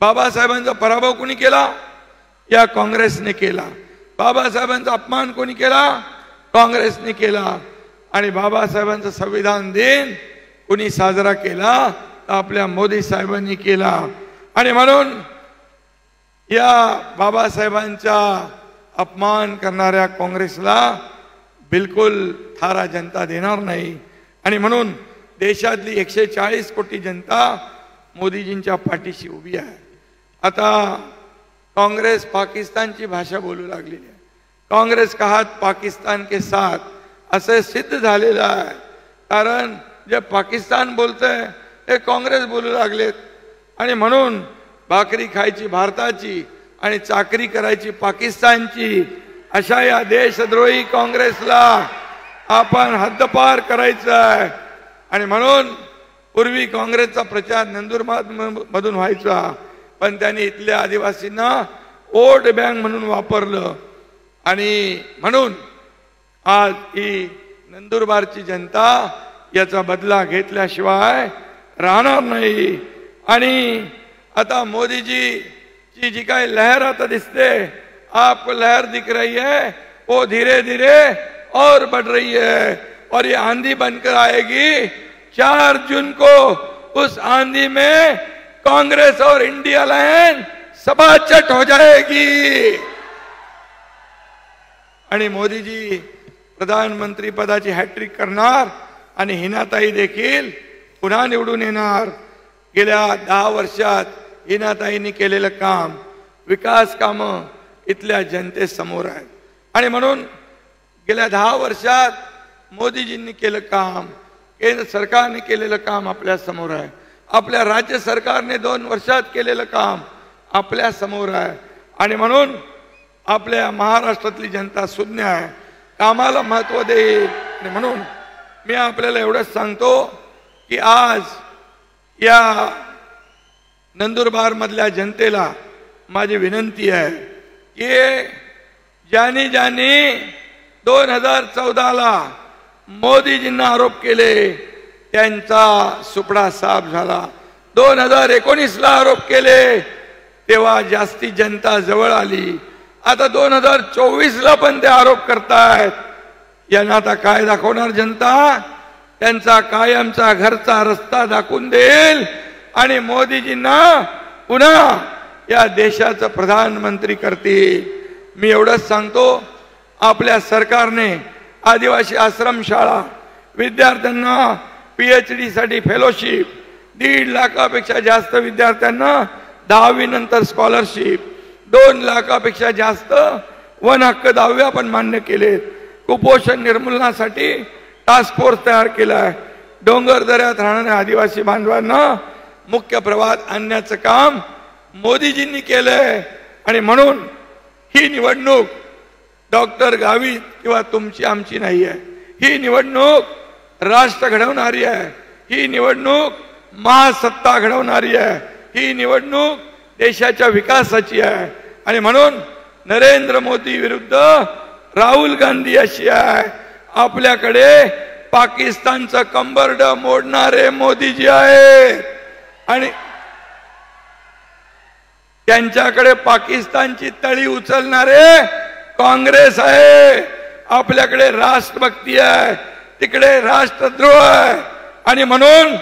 बाबासाहेबांचा पराभव कोणी केला? या काँग्रेसने केला. बाबासाहेबांचा अपमान कोणी केला? काँग्रेसने केला. आणि बाबासाहेबांचा संविधान दिन कोणी साजरा केला? तर आपल्या मोदी साहेबांनी केला. आणि म्हणून या बाबासाहेबांचा अपमान करणाऱ्या काँग्रेसला बिलकुल थारा जनता देणार नाही. आणि म्हणून देशातली 140 कोटी जनता मोदीजींच्या पाठीशी उभी आहे. आता काँग्रेस पाकिस्तानची भाषा बोलू लागलेली आहे. काँग्रेस का हात पाकिस्तान के साथ असे सिद्ध झालेलं आहे. कारण जे पाकिस्तान बोलतंय ते काँग्रेस बोलू लागलेत. आणि म्हणून भाकरी खायची भारताची आणि चाकरी करायची पाकिस्तानची अशा या देशद्रोही काँग्रेसला आपण हद्दपार करायचं आहे. आणि म्हणून पूर्वी काँग्रेसचा प्रचार नंदुरबार मधून व्हायचा. पण त्यांनी इथल्या आदिवासींना वोट बँक म्हणून वापरलं. आणि म्हणून आज ही नंदुरबारची जनता याचा बदला घेतल्याशिवाय राहणार नाही. आणि आता मोदीजी जी काही लहर आता दिसते, आपको लहर दिख रही है, वो धीरे धीरे और बढ़ रही है. और ये आंधी बनकर आएगी. 4 जून को उस आंधी में कांग्रेस और इंडिया लाइन सबाचट हो जाएगी. आणि मोदीजी प्रधानमंत्री पदाची हॅट्रिक करणार आणि हिनाताई देखील पुन्हा निवडून येणार. गेल्या 10 वर्षात हिनाताईंनी केलेलं काम, विकास कामं इथल्या जनतेसमोर आहेत. आणि म्हणून गेल्या 10 वर्षात मोदीजींनी केलं काम, केंद्र सरकारने केलेलं काम आपल्या समोर आहे. आपल्या राज्य सरकारने 2 वर्षात केलेलं काम आपल्या समोर आहे. आणि म्हणून आपल्या महाराष्ट्रातली जनता शून्य आहे, कामाला महत्व देईल. आणि म्हणून मी आपल्याला एवढंच सांगतो की आज या नंदुरबार मधल्या जनतेला माझी विनंती आहे की ज्यांनी 2014 मोदीजींना आरोप केले त्यांचा सुपडा साफ झाला. 2019 आरोप केले तेव्हा जास्ती जनता जवळ आली. आता 2024 पण ते आरोप करतायत. यांना आता काय दाखवणार जनता? त्यांचा कायमचा घरचा रस्ता दाखवून देईल आणि मोदीजींना पुन्हा या देशाचं प्रधानमंत्री करतील. मी एवढंच सांगतो, आपल्या सरकारने आदिवासी आश्रमशाळा, विद्यार्थ्यांना PhD साठी फेलोशिप, 1.5 लाखापेक्षा जास्त विद्यार्थ्यांना 10वी नंतर स्कॉलरशिप, 2 लाखापेक्षा जास्त वन हक्क दावे आपण मान्य केलेत. कुपोषण निर्मूलनासाठी टास्क फोर्स तयार केलाय. डोंगर दऱ्यात राहणाऱ्या आदिवासी बांधवांना मुख्य प्रवाहात आणण्याचं काम मोदीजींनी केलंय. आणि म्हणून ही निवडणूक डॉक्टर गावित किंवा तुमची आमची नाही आहे. ही निवडणूक राष्ट्र घडवणारी आहे. ही निवडणूक महासत्ता घडवणारी आहे. ही निवडणूक देशाच्या विकासाची आहे. आणि म्हणून नरेंद्र मोदी विरुद्ध राहुल गांधी अशी आहे. आपल्याकडे पाकिस्तानचं कंबरड मोडणारे मोदीजी आहेत आणि त्यांच्याकडे पाकिस्तानची तळी उचलणारे काँग्रेस आहे. आपल्याकडे राष्ट्रभक्ती आहे, तिकडे राष्ट्रद्रोह आहे. आणि म्हणून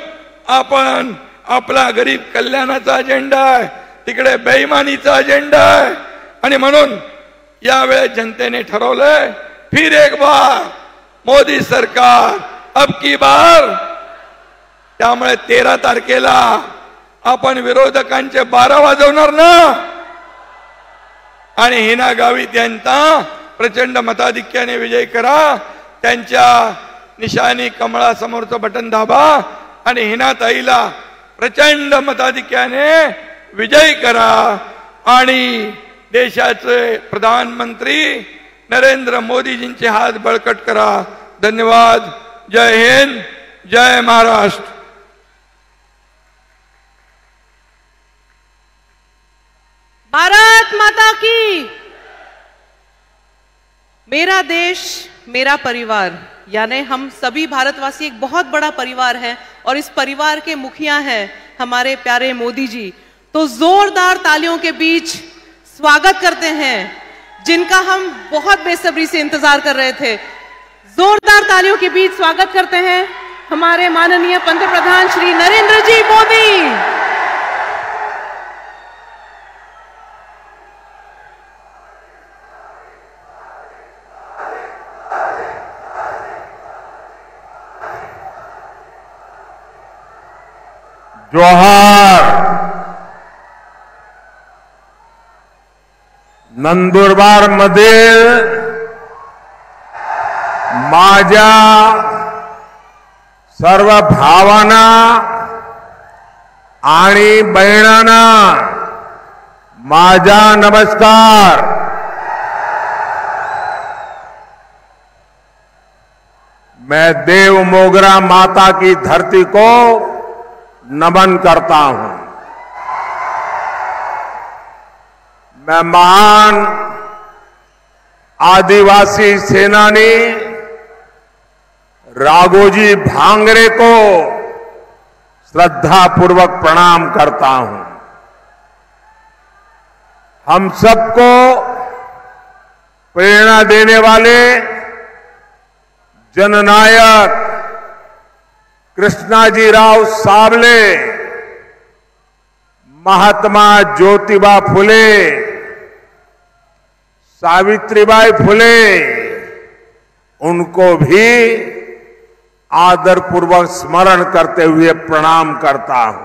आपण आपला गरीब कल्याणाचा अजेंडा आहे, तिकडे बेईमानीचा अजेंडा आहे. आणि म्हणून यावेळेस जनतेने ठरवलंय, फिर एक बार मोदी सरकार अब की बार. त्यामुळे 13 तारखेला आपण विरोधकांचे 12 वाजवणार ना. आणि हिना गावित यांचा प्रचंड मताधिक्याने विजय करा. त्यांच्या निशाणी कमळासमोरचं बटन दाबा आणि हिना ताईला प्रचंड मताधिक्याने विजयी करा. आणि देशाचे प्रधानमंत्री नरेंद्र मोदीजींचे हात बळकट करा. धन्यवाद. जय हिंद, जय महाराष्ट्र. भारत माता की. मेरा देश मेरा परिवार, यानी हम सभी भारतवासी एक बहुत बड़ा परिवार है और इस परिवार के मुखिया हैं हमारे प्यारे मोदी जी. तो जोरदार तालियों के बीच स्वागत करते हैं जिनका हम बहुत बेसब्री से इंतजार कर रहे थे. जोरदार तालियों के बीच स्वागत करते हैं हमारे माननीय पंतप्रधान श्री नरेंद्र जी मोदी. जोहार. नंदुरबार मधील माझ्या सर्व भावांना आणि बहिणांना माझा नमस्कार. मैं देव मोगरा माता की धरती को नमन करता हूं. मैं महान आदिवासी सेनानी राघोजी भांगरे को श्रद्धापूर्वक प्रणाम करता हूं. हम सबको प्रेरणा देने वाले जननायक कृष्णाजीराव सावले, महात्मा ज्योतिबा फुले, सावित्रीबाई फुले, उनको भी आदरपूर्वक स्मरण करते हुए प्रणाम करता हूं.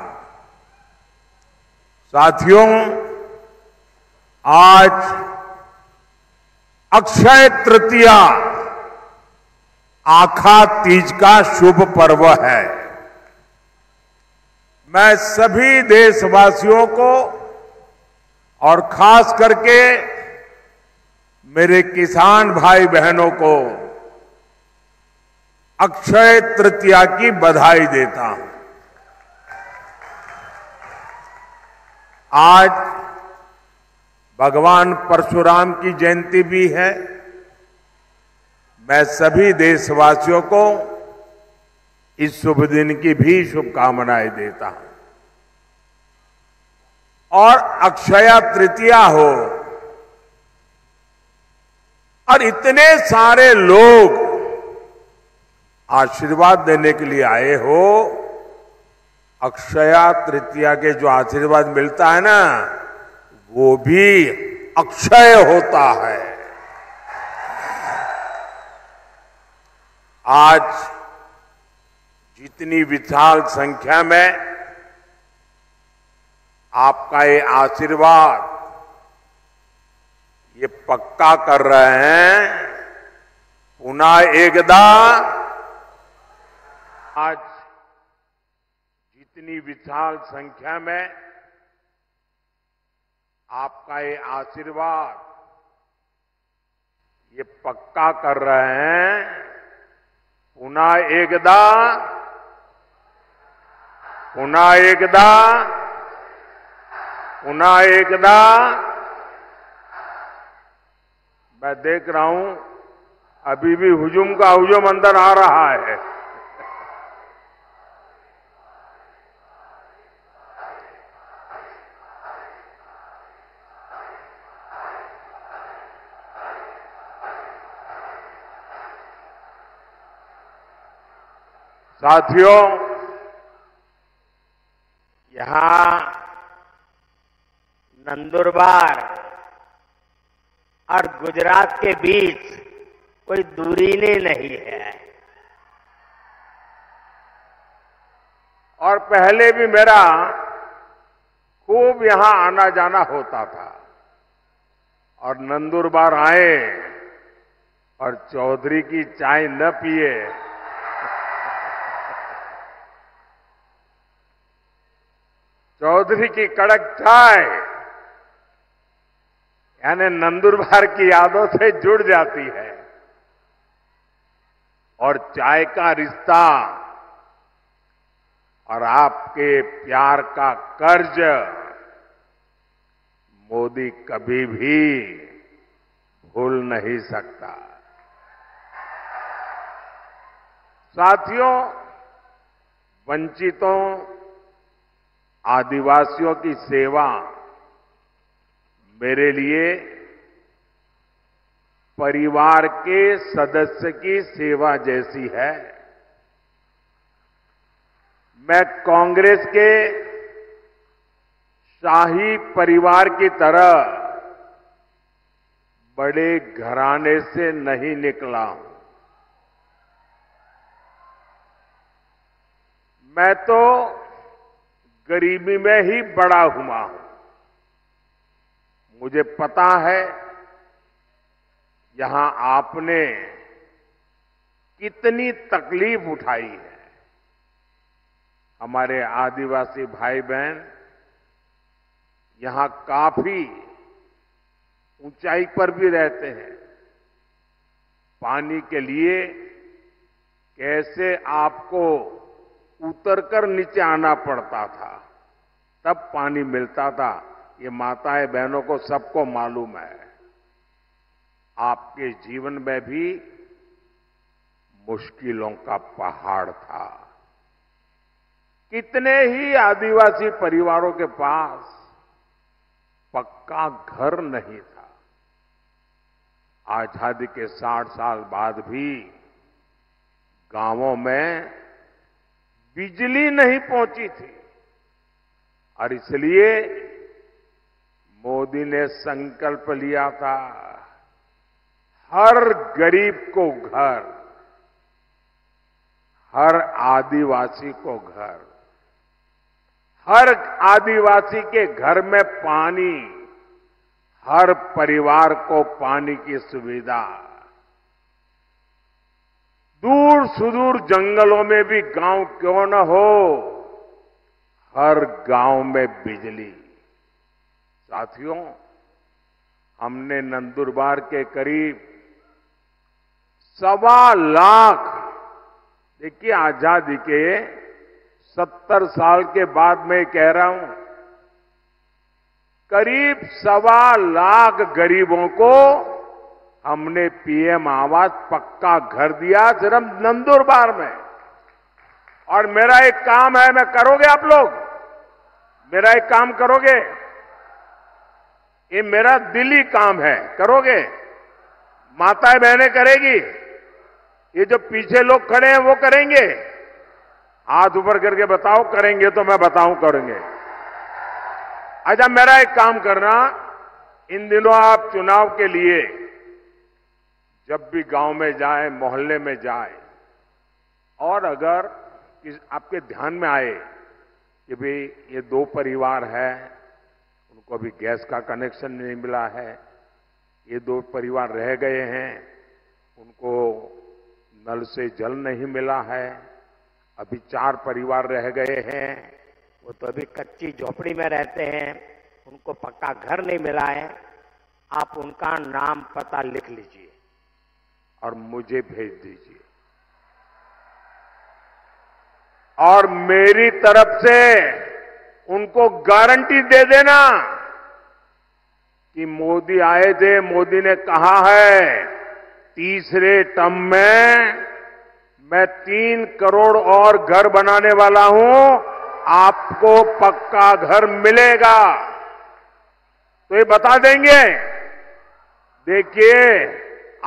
साथियों, आज अक्षय तृतीया आखा तीज का शुभ पर्व है. मैं सभी देशवासियों को और खास करके मेरे किसान भाई बहनों को अक्षय तृतीया की बधाई देता हूं. आज भगवान परशुराम की जयंती भी है. मैं सभी देशवासियों को इस शुभ दिन की भी शुभकामनाएं देता हूं. और अक्षया तृतीया हो और इतने सारे लोग आशीर्वाद देने के लिए आए हो. अक्षया तृतीया के जो आशीर्वाद मिलता है ना, वो भी अक्षय होता है। आज जितनी विशाल संख्या में आपका ये आशीर्वाद ये पक्का कर रहे हैं, पुनः एकदा आज जितनी विशाल संख्या में आपका ये आशीर्वाद ये पक्का कर रहे हैं, पुनः एकदा पुनः एकदा पुनः एकदा। मैं देख रहा हूं अभी भी हुजूम का हुजूम अंदर आ रहा है। साथियों, यहां नंदुरबार और गुजरात के बीच कोई दूरी नहीं है। और पहले भी मेरा खूब यहां आना जाना होता था, और नंदुरबार आए और चौधरी की चाय न पिए चौधरी की कड़क चाय यानी नंदुरबार की यादों से जुड़ जाती है, और चाय का रिश्ता और आपके प्यार का कर्ज मोदी कभी भी भूल नहीं सकता। साथियों, वंचितों आदिवासियों की सेवा मेरे लिए परिवार के सदस्य की सेवा जैसी है। मैं कांग्रेस के शाही परिवार की तरह बड़े घराने से नहीं निकला हूं। मैं तो गरीबी में ही बड़ा हुआ हूं। मुझे पता है यहां आपने कितनी तकलीफ उठाई है। हमारे आदिवासी भाई बहन यहां काफी ऊंचाई पर भी रहते हैं। पानी के लिए कैसे आपको उतरकर नीचे आना पड़ता था, तब पानी मिलता था, ये माताएं बहनों को सबको मालूम है। आपके जीवन में भी मुश्किलों का पहाड़ था। कितने ही आदिवासी परिवारों के पास पक्का घर नहीं था। आजादी के 60 साल बाद भी गांवों में बिजली नहीं पहुंची थी, और इसलिए मोदी ने संकल्प लिया था हर गरीब को घर, हर आदिवासी को घर, हर आदिवासी के घर में पानी, हर परिवार को पानी की सुविधा। दूर सुदूर जंगलों में भी गांव क्यों न हो, हर गांव में बिजली। साथियों, हमने नंदुरबार के करीब 1.25 लाख, देखिए आजादी के 70 साल के बाद मैं कह रहा हूं, करीब 1.25 लाख गरीबों को हमने पीएम आवास पक्का घर दिया सिर्फ नंदुरबार में। और मेरा एक काम है, मैं करोगे आप लोग? मेरा एक काम करोगे? ये मेरा दिली काम है, करोगे? माताएं बहनें करेगी? ये जो पीछे लोग खड़े हैं वो करेंगे? हाथ ऊपर करके बताओ, करेंगे तो मैं बताऊं करेंगे। अच्छा, मेरा एक काम करना, इन दिनों आप चुनाव के लिए जब भी गांव में जाए, मोहल्ले में जाए, और अगर आपके ध्यान में आए कि भाई ये 2 परिवार है, उनको अभी गैस का कनेक्शन नहीं मिला है, ये 2 परिवार रह गए हैं, उनको नल से जल नहीं मिला है, अभी 4 परिवार रह गए हैं, वो तो अभी कच्ची झोपड़ी में रहते हैं, उनको पक्का घर नहीं मिला है। आप उनका नाम पता लिख लीजिए और मुझे भेज दीजिए, और मेरी तरफ से उनको गारंटी दे देना कि मोदी आए थे, मोदी ने कहा है तीसरे टर्म में मैं 3 करोड़ और घर बनाने वाला हूं, आपको पक्का घर मिलेगा। तो ये बता देंगे, देखिए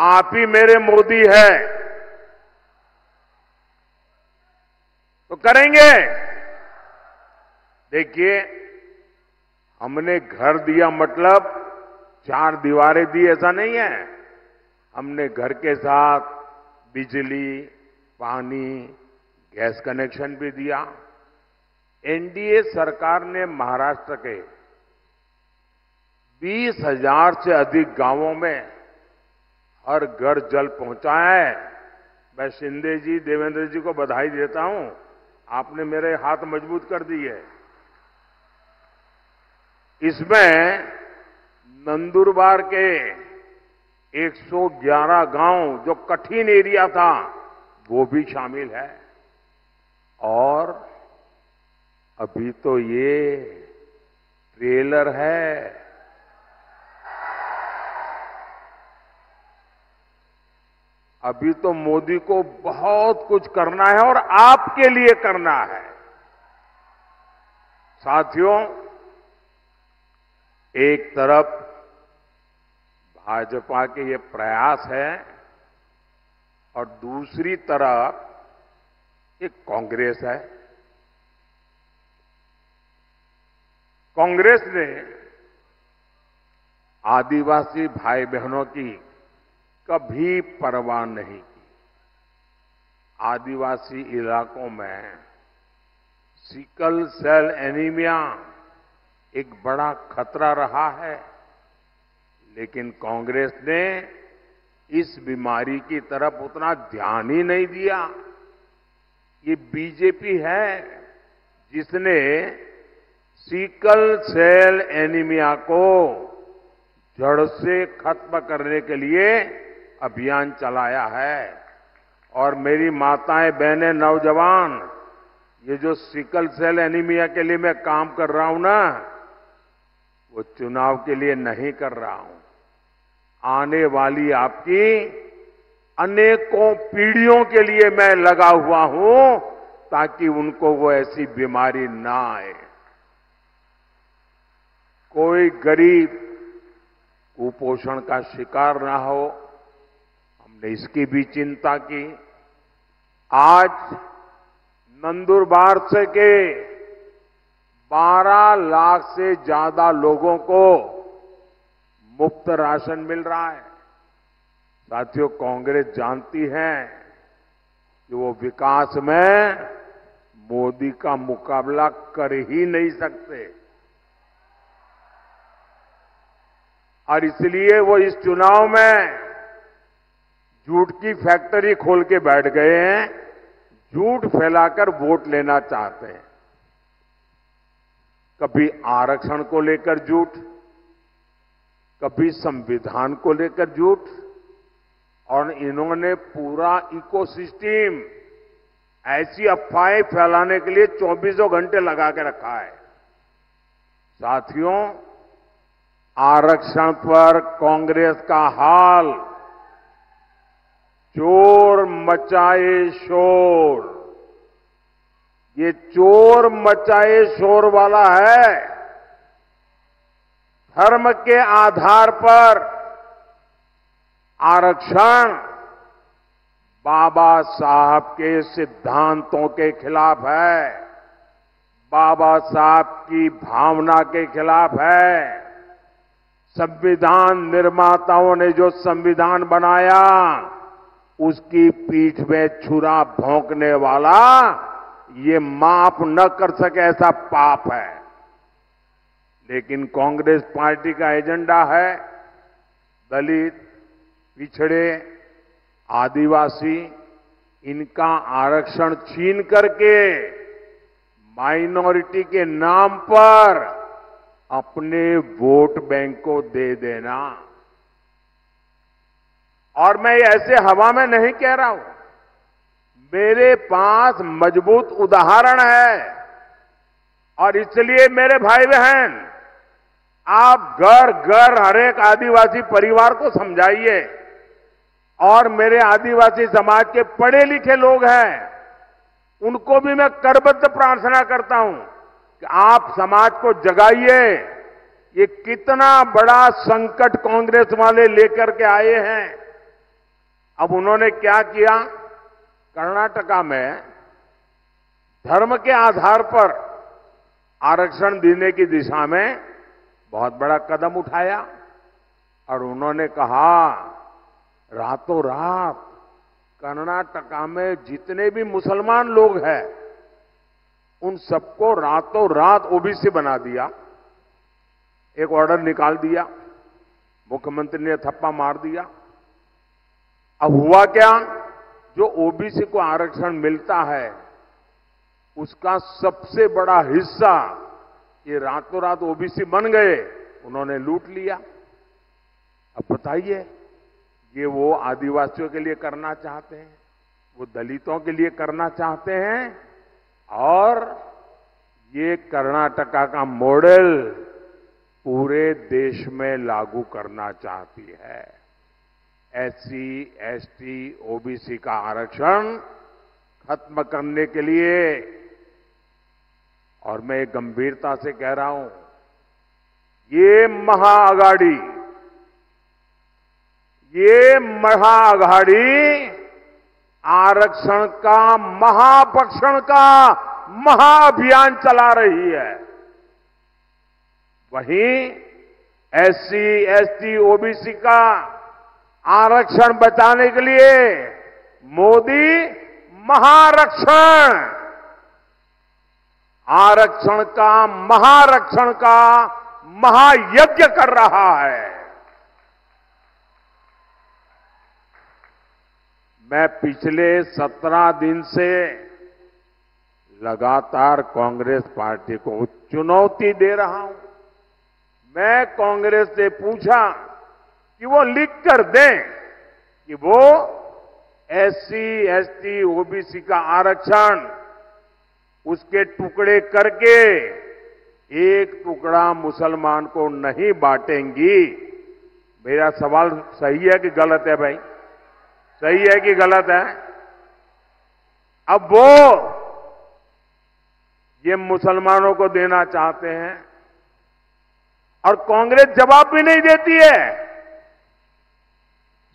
आप ही मेरे मोदी है, तो करेंगे। देखिए हमने घर दिया मतलब 4 दीवारें दी ऐसा नहीं है, हमने घर के साथ बिजली, पानी, गैस कनेक्शन भी दिया। एनडीए सरकार ने महाराष्ट्र के 20,000 से अधिक गांवों में हर घर जल पहुंचाया है। मैं शिंदे जी, देवेंद्र जी को बधाई देता हूं, आपने मेरे हाथ मजबूत कर दिए। इसमें नंदुरबार के 111 गांव जो कठिन एरिया था वो भी शामिल है, और अभी तो ये ट्रेलर है। अभी तो मोदी को बहुत कुछ करना है और आपके लिए करना है। साथियों, एक तरफ भाजपा के ये प्रयास है और दूसरी तरफ एक कांग्रेस है। कांग्रेस ने आदिवासी भाई बहनों की कभी परवाह नहीं की। आदिवासी इलाकों में सिकल सेल एनीमिया एक बड़ा खतरा रहा है, लेकिन कांग्रेस ने इस बीमारी की तरफ उतना ध्यान ही नहीं दिया। ये बीजेपी है जिसने सिकल सेल एनीमिया को जड़ से खत्म करने के लिए अभियान चलाया है। और मेरी माताएं, बहनें, नौजवान, ये जो सिकल सेल एनीमिया के लिए मैं काम कर रहा हूं ना, वो चुनाव के लिए नहीं कर रहा हूं। आने वाली आपकी अनेकों पीढ़ियों के लिए मैं लगा हुआ हूं, ताकि उनको वो ऐसी बीमारी ना आए। कोई गरीब कुपोषण का शिकार ना हो, हमने इसकी भी चिंता की। आज नंदुरबार से के 12 लाख से ज्यादा लोगों को मुफ्त राशन मिल रहा है। साथियों, कांग्रेस जानती है कि वो विकास में मोदी का मुकाबला कर ही नहीं सकते, और इसलिए वो इस चुनाव में झूठ की फैक्ट्री खोल के बैठ गए हैं, झूठ फैलाकर वोट लेना चाहते हैं। कभी आरक्षण को लेकर झूठ, कभी संविधान को लेकर झूठ, और इन्होंने पूरा इकोसिस्टम ऐसी अफवाहें फैलाने के लिए 24 घंटे लगा के रखा है। साथियों, आरक्षण पर कांग्रेस का हाल चोर मचाए शोर, ये चोर मचाए शोर वाला है। धर्म के आधार पर आरक्षण बाबा साहब के सिद्धांतों के खिलाफ है, बाबा साहब की भावना के खिलाफ है। संविधान निर्माताओं ने जो संविधान बनाया उसकी पीठ में छुरा भोंकने वाला ये माफ न कर सके ऐसा पाप है। लेकिन कांग्रेस पार्टी का एजेंडा है दलित, पिछड़े, आदिवासी इनका आरक्षण छीन करके माइनॉरिटी के नाम पर अपने वोट बैंक को दे देना। और मैं ऐसे हवा में नहीं कह रहा हूं, मेरे पास मजबूत उदाहरण है। और इसलिए मेरे भाई बहन, आप घर घर हर एक आदिवासी परिवार को समझाइए। और मेरे आदिवासी समाज के पढ़े लिखे लोग हैं, उनको भी मैं करबद्ध प्रार्थना करता हूं कि आप समाज को जगाइए। ये कितना बड़ा संकट कांग्रेस वाले लेकर के आए हैं। अब उन्होंने क्या किया, कर्नाटका में धर्म के आधार पर आरक्षण देने की दिशा में बहुत बड़ा कदम उठाया। और उन्होंने कहा रातों रात कर्नाटका में जितने भी मुसलमान लोग हैं उन सबको रातों रात ओबीसी बना दिया। एक ऑर्डर निकाल दिया, मुख्यमंत्री ने थप्पा मार दिया। अब हुआ क्या, जो ओबीसी को आरक्षण मिलता है उसका सबसे बड़ा हिस्सा ये रातों रात ओबीसी बन गए, उन्होंने लूट लिया। अब बताइए, ये वो आदिवासियों के लिए करना चाहते हैं, वो दलितों के लिए करना चाहते हैं, और ये कर्नाटका का मॉडल पूरे देश में लागू करना चाहती है। एससी, एसटी, ओबीसी का आरक्षण खत्म करने के लिए। और मैं गंभीरता से कह रहा हूं, ये महाअघाड़ी आरक्षण का महापक्षण का महाअभियान चला रही है। वहीं एससी, एसटी, ओबीसी का आरक्षण बचाने के लिए मोदी आरक्षण का महायज्ञ कर रहा है। मैं पिछले 17 दिन से लगातार कांग्रेस पार्टी को चुनौती दे रहा हूं। मैं कांग्रेस से पूछा कि वो लिख कर दें कि वो एससी, एसटी, ओबीसी का आरक्षण उसके टुकड़े करके एक टुकड़ा मुसलमान को नहीं बांटेंगी। मेरा सवाल सही है कि गलत है भाई? सही है कि गलत है? अब वो ये मुसलमानों को देना चाहते हैं और कांग्रेस जवाब भी नहीं देती है।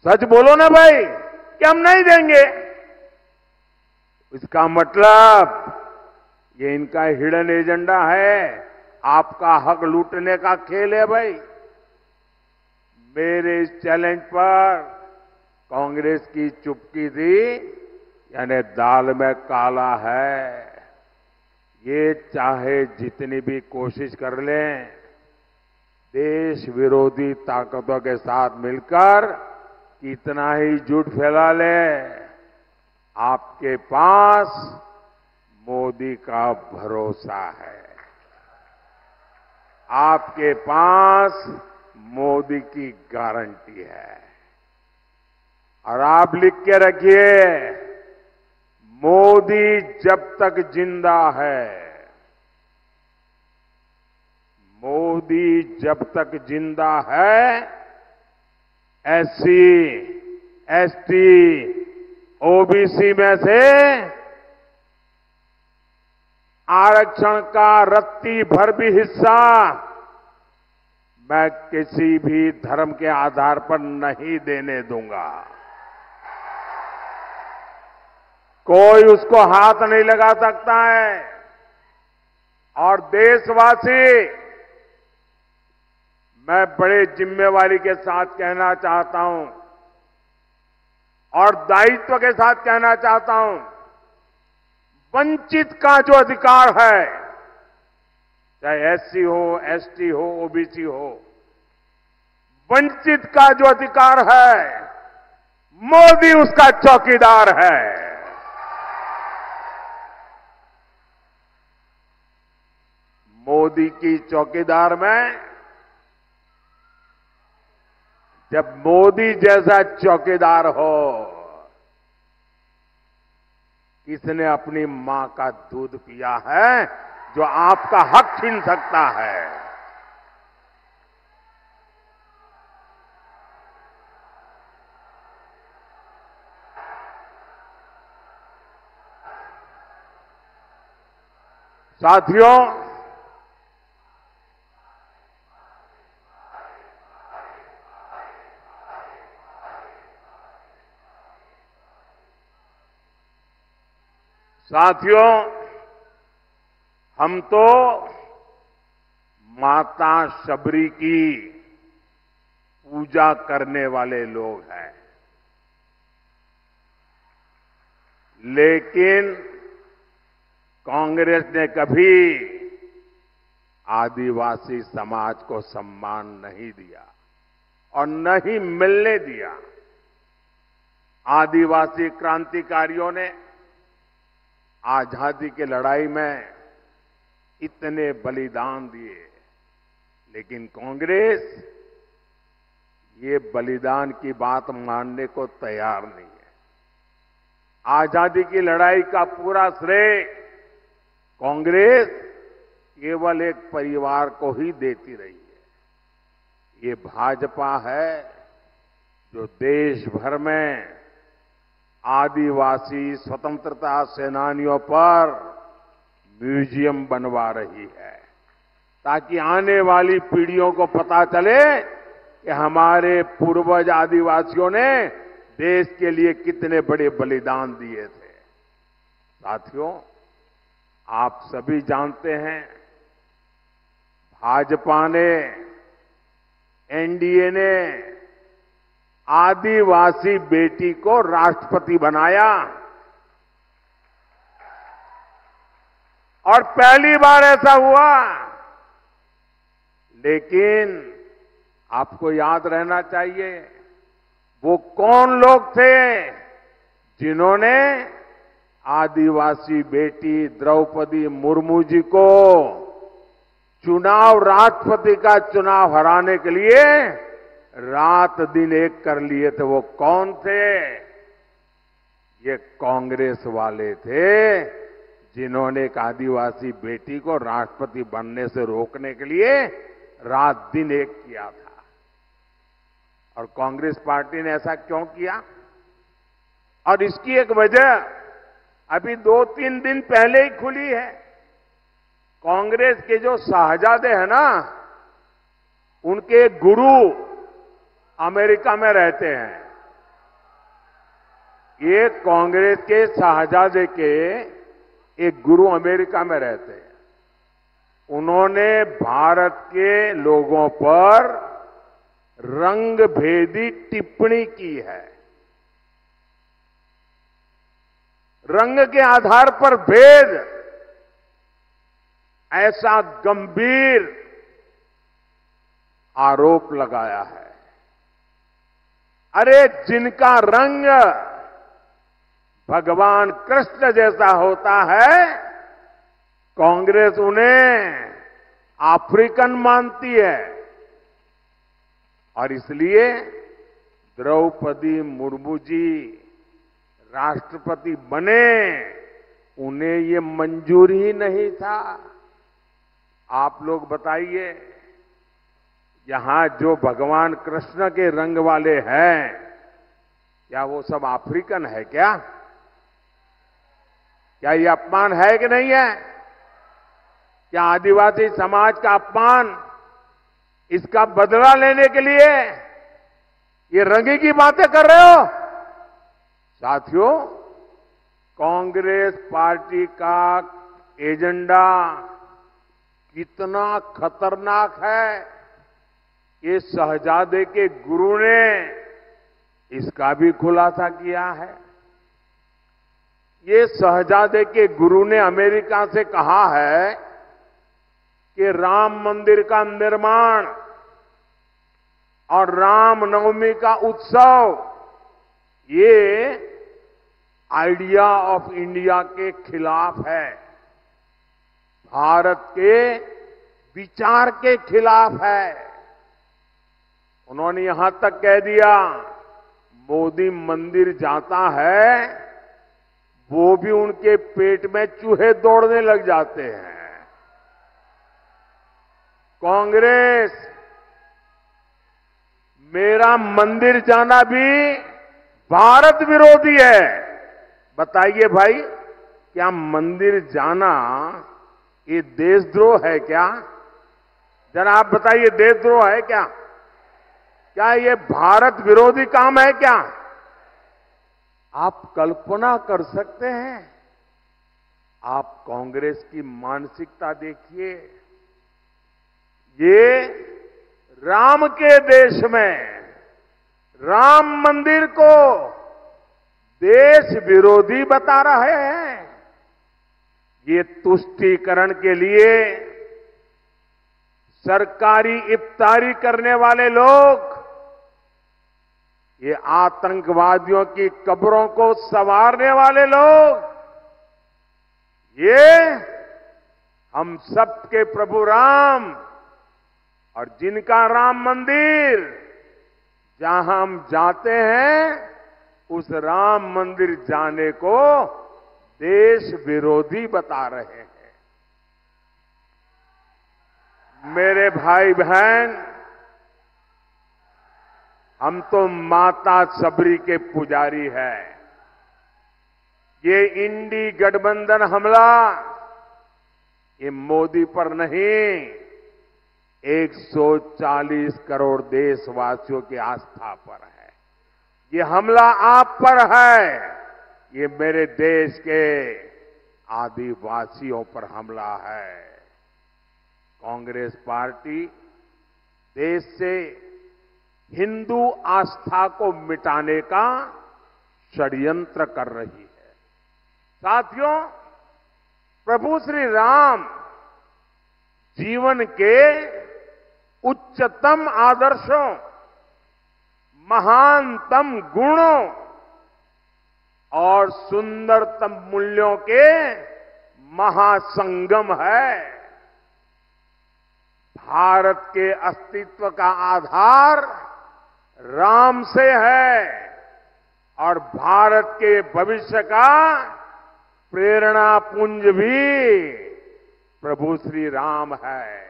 सच बोलो ना भाई कि हम नहीं देंगे। इसका मतलब ये इनका हिडन एजेंडा है, आपका हक लूटने का खेल है भाई। मेरे इस चैलेंज पर कांग्रेस की चुप्पी थी, यानी दाल में काला है। ये चाहे जितनी भी कोशिश कर लें, देश विरोधी ताकतों के साथ मिलकर कितना ही झूठ फैला ले, आपके पास मोदी का भरोसा है, आपके पास मोदी की गारंटी है। और आप लिख के रखिए, मोदी जब तक जिंदा है, मोदी जब तक जिंदा है, एससी, एसटी, ओबीसी में से आरक्षण का रत्ती भर भी हिस्सा मैं किसी भी धर्म के आधार पर नहीं देने दूंगा। कोई उसको हाथ नहीं लगा सकता है। और देशवासी, मैं बड़े जिम्मेवारी के साथ कहना चाहता हूं और दायित्व के साथ कहना चाहता हूं, वंचित का जो अधिकार है, चाहे एससी हो, एसटी हो, ओबीसी हो, वंचित का जो अधिकार है, मोदी उसका चौकीदार है। मोदी की चौकीदार में जब मोदी जैसा चौकीदार हो, किसने अपनी मां का दूध पिया है जो आपका हक छीन सकता है? साथियों, हम तो माता शबरी की पूजा करने वाले लोग हैं, लेकिन कांग्रेस ने कभी आदिवासी समाज को सम्मान नहीं दिया और नहीं मिलने दिया। आदिवासी क्रांतिकारियों ने आजादी की लड़ाई में इतने बलिदान दिए, लेकिन कांग्रेस ये बलिदान की बात मानने को तैयार नहीं है। आजादी की लड़ाई का पूरा श्रेय कांग्रेस केवल एक परिवार को ही देती रही है। ये भाजपा है जो देश भर में आदिवासी स्वतंत्रता सेनानियों पर म्यूजियम बनवा रही है, ताकि आने वाली पीढ़ियों को पता चले कि हमारे पूर्वज आदिवासियों ने देश के लिए कितने बड़े बलिदान दिए थे। साथियों, आप सभी जानते हैं, भाजपा ने, एनडीए ने आदिवासी बेटी को राष्ट्रपति बनाया और पहली बार ऐसा हुआ। लेकिन आपको याद रहना चाहिए, वो कौन लोग थे जिन्होंने आदिवासी बेटी द्रौपदी मुर्मू जी को राष्ट्रपति का चुनाव हराने के लिए रात दिन एक कर लिए थे। वो कौन थे? ये कांग्रेस वाले थे, जिन्होंने एक आदिवासी बेटी को राष्ट्रपति बनने से रोकने के लिए रात दिन एक किया था। और कांग्रेस पार्टी ने ऐसा क्यों किया? और इसकी एक वजह अभी 2-3 दिन पहले ही खुली है। कांग्रेस के जो शाहजादे हैं ना, उनके गुरु अमेरिका में रहते हैं। ये कांग्रेस के शाहजादे के एक गुरु अमेरिका में रहते हैं। उन्होंने भारत के लोगों पर रंग भेदी टिप्पणी की है। रंग के आधार पर भेद, ऐसा गंभीर आरोप लगाया है। अरे जिनका रंग भगवान कृष्ण जैसा होता है, कांग्रेस उन्हें अफ्रीकन मानती है। और इसलिए द्रौपदी मुर्मू जी राष्ट्रपति बने, उन्हें ये मंजूर ही नहीं था। आप लोग बताइए, यहां जो भगवान कृष्ण के रंग वाले हैं, क्या वो सब अफ्रीकन है क्या? क्या ये अपमान है कि नहीं है? क्या आदिवासी समाज का अपमान, इसका बदला लेने के लिए ये रंगी की बातें कर रहे हो? साथियों, कांग्रेस पार्टी का एजेंडा कितना खतरनाक है, ये शहजादे के गुरु ने इसका भी खुलासा किया है। ये शहजादे के गुरु ने अमेरिका से कहा है कि राम मंदिर का निर्माण और रामनवमी का उत्सव ये आइडिया ऑफ इंडिया के खिलाफ है, भारत के विचार के खिलाफ है। उन्होंने यहां तक कह दिया मोदी मंदिर जाता है वो भी उनके पेट में चूहे दौड़ने लग जाते हैं। कांग्रेस मेरा मंदिर जाना भी भारत विरोधी है। बताइए भाई, क्या मंदिर जाना ये देशद्रोह है क्या? जरा आप बताइए, देशद्रोह है क्या? क्या ये भारत विरोधी काम है क्या? आप कल्पना कर सकते हैं? आप कांग्रेस की मानसिकता देखिए। ये राम के देश में राम मंदिर को देश विरोधी बता रहे हैं। ये तुष्टीकरण के लिए सरकारी इफ्तारी करने वाले लोग, ये आतंकवादियों की कब्रों को संवारने वाले लोग, ये हम सबके प्रभु राम और जिनका राम मंदिर जहां हम जाते हैं उस राम मंदिर जाने को देश विरोधी बता रहे हैं। मेरे भाई बहन, हम तो माता सबरी के पुजारी हैं। ये इंडी गठबंधन हमला ये मोदी पर नहीं, 140 करोड़ देशवासियों की आस्था पर है। ये हमला आप पर है, ये मेरे देश के आदिवासियों पर हमला है। कांग्रेस पार्टी देश से हिंदू आस्था को मिटाने का षड्यंत्र कर रही है। साथियों, प्रभु श्री राम जीवन के उच्चतम आदर्शों, महानतम गुणों और सुंदरतम मूल्यों के महासंगम है। भारत के अस्तित्व का आधार राम से है और भारत के भविष्य का प्रेरणा पुंज भी प्रभु श्री राम है।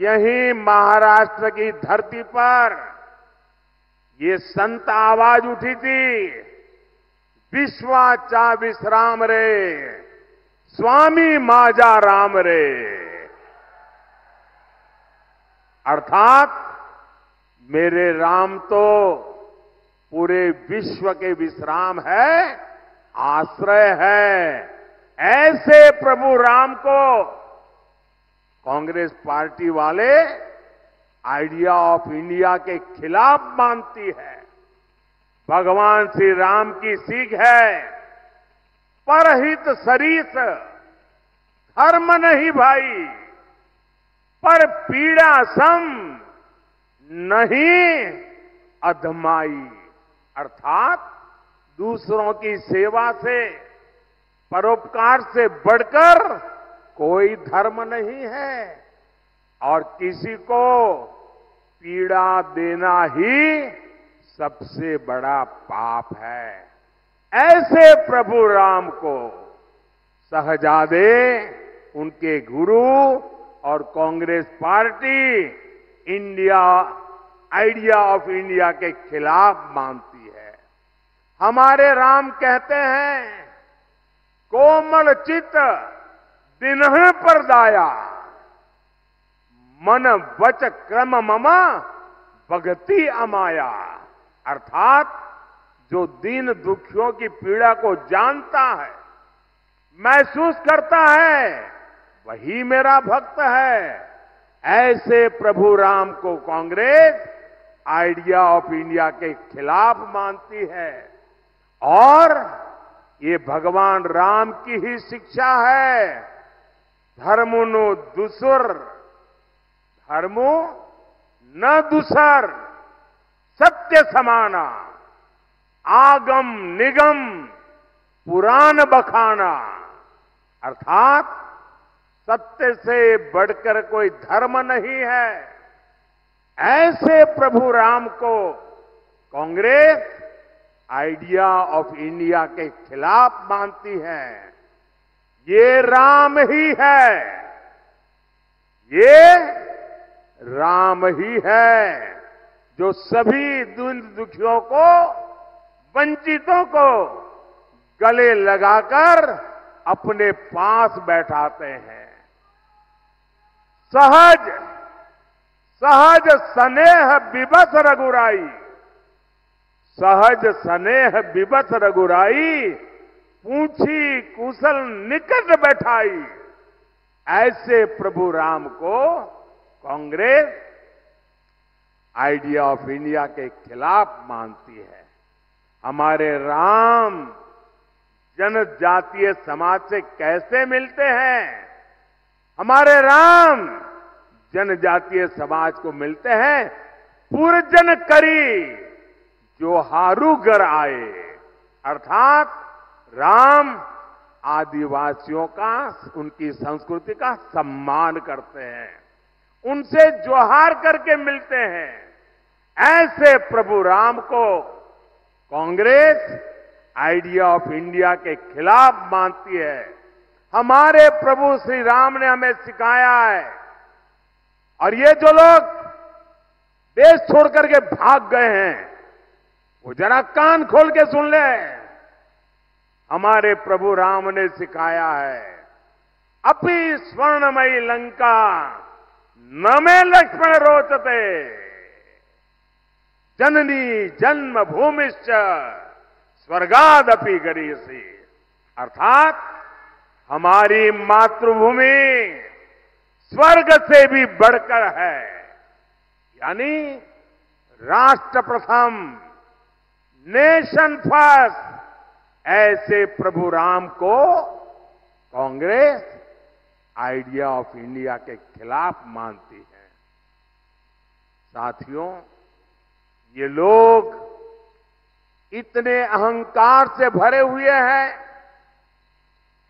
यही महाराष्ट्र की धरती पर ये संत आवाज उठी थी, विश्वाचा विश्राम रे, स्वामी माजा राम रे। अर्थात मेरे राम तो पूरे विश्व के विश्राम है, आश्रय है। ऐसे प्रभु राम को कांग्रेस पार्टी वाले आइडिया ऑफ इंडिया के खिलाफ मानती है। भगवान श्री राम की सीख है, परहित सरीस, धर्म नहीं भाई, पर पीड़ा सम नहीं अधमाई। अर्थात दूसरों की सेवा से, परोपकार से बढ़कर कोई धर्म नहीं है और किसी को पीड़ा देना ही सबसे बड़ा पाप है। ऐसे प्रभु राम को शहजादे, उनके गुरु और Congress party India idea of India के खिलाफ मानती है। हमारे राम कहते हैं, कोमल चित दिनह पर दाया, मन वच क्रम ममा भगति अमाया। अर्थात जो दीन दुखियों की पीड़ा को जानता है, महसूस करता है वही मेरा भक्त है। ऐसे प्रभु राम को कांग्रेस आइडिया ऑफ इंडिया के खिलाफ मानती है और ये भगवान राम की ही शिक्षा है। धर्मुनु दुसुर धर्मो न दुसर सत्य समाना आगम निगम पुराण बखाना। अर्थात सत्य से बढ़कर कोई धर्म नहीं है। ऐसे प्रभु राम को कांग्रेस आइडिया ऑफ इंडिया के खिलाफ मानती है। ये राम ही है, ये राम ही है जो सभी दुखियों को, वंचितों को गले लगाकर अपने पास बैठाते हैं। सहज सहज स्नेह विवश रघुराई, सहज स्नेह विवश रघुराई, पूछी कुशल निकट बैठाई। ऐसे प्रभु राम को कांग्रेस आइडिया ऑफ इंडिया के खिलाफ मानती है। हमारे राम जनजातीय समाज से कैसे मिलते हैं? हमारे राम जनजातीय समाज को मिलते हैं पूर्जन करी जो हारूगर आए। अर्थात राम आदिवासियों का, उनकी संस्कृति का सम्मान करते हैं, उनसे जोहार करके मिलते हैं। ऐसे प्रभु राम को कांग्रेस आइडिया ऑफ इंडिया के खिलाफ मानती है। हमारे प्रभु श्री राम ने हमें सिखाया है और ये जो लोग देश छोड़ करके भाग गए हैं वो जरा कान खोल के सुन ले। हमारे प्रभु राम ने सिखाया है, अपि स्वर्णमयी लंका न में लक्ष्मण रोचते, जननी जन्म भूमिश्च स्वर्गादपि गरीयसी। अर्थात हमारी मातृभूमि स्वर्ग से भी बढ़कर है। यानी राष्ट्र प्रथम, नेशन फर्स्ट। ऐसे प्रभु राम को कांग्रेस आइडिया ऑफ इंडिया के खिलाफ मानती है। साथियों, ये लोग इतने अहंकार से भरे हुए हैं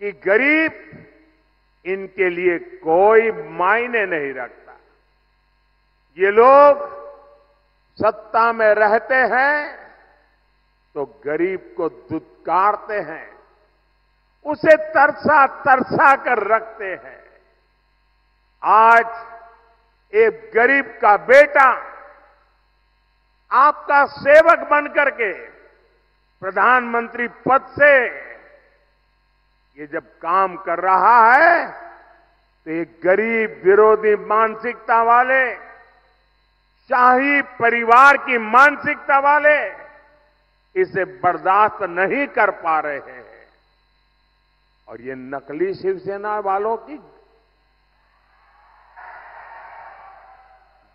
कि गरीब इनके लिए कोई मायने नहीं रखता। ये लोग सत्ता में रहते हैं तो गरीब को दुत्कारते हैं, उसे तरसा तरसा कर रखते हैं। आज एक गरीब का बेटा आपका सेवक बनकर के प्रधानमंत्री पद से ये जब काम कर रहा है तो एक गरीब विरोधी मानसिकता वाले, शाही परिवार की मानसिकता वाले इसे बर्दाश्त नहीं कर पा रहे हैं। और ये नकली शिवसेना वालों की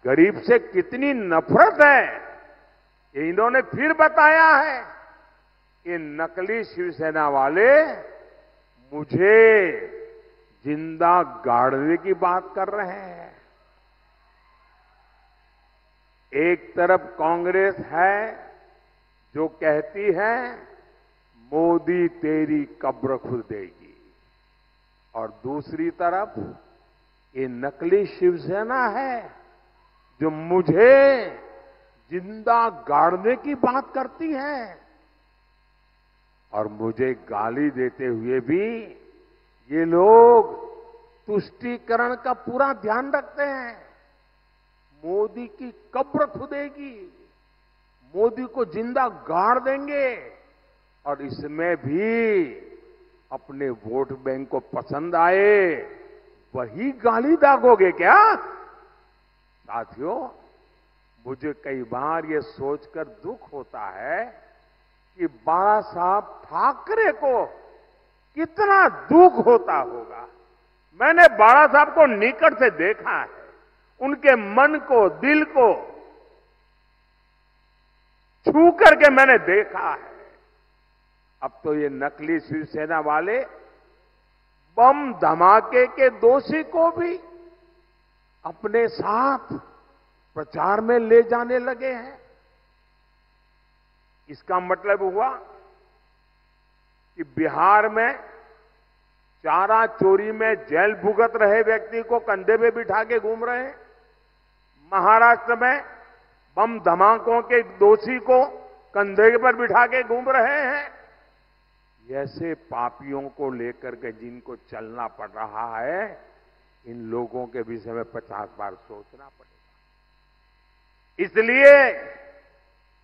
गरीब से कितनी नफरत है ये इन्होंने फिर बताया है। ये नकली शिवसेना वाले मुझे जिंदा गाड़ने की बात कर रहे हैं। एक तरफ कांग्रेस है जो कहती है मोदी तेरी कब्र खुद देगी, और दूसरी तरफ ये नकली शिवसेना है जो मुझे जिंदा गाड़ने की बात करती है और मुझे गाली देते हुए भी ये लोग तुष्टीकरण का पूरा ध्यान रखते हैं। मोदी की कब्र खुदेगी, मोदी को जिंदा गाड़ देंगे, और इसमें भी अपने वोट बैंक को पसंद आए वही गाली दागोगे क्या? साथियों, मुझे कई बार ये सोचकर दुख होता है कि बाला साहब ठाकरे को कितना दुख होता होगा। मैंने बाला साहब को निकट से देखा है, उनके मन को, दिल को छू करके मैंने देखा है। अब तो ये नकली शिवसेना वाले बम धमाके के दोषी को भी अपने साथ प्रचार में ले जाने लगे हैं। इसका मतलब हुआ कि बिहार में चारा चोरी में जेल भुगत रहे व्यक्ति को कंधे पे बिठा के घूम रहे हैं। महाराष्ट्र में बम धमाकों के दोषी को कंधे पर बिठा के घूम रहे हैं। ऐसे पापियों को लेकर के जिनको चलना पड़ रहा है, इन लोगों के विषय में 50 बार सोचना पड़ेगा। इसलिए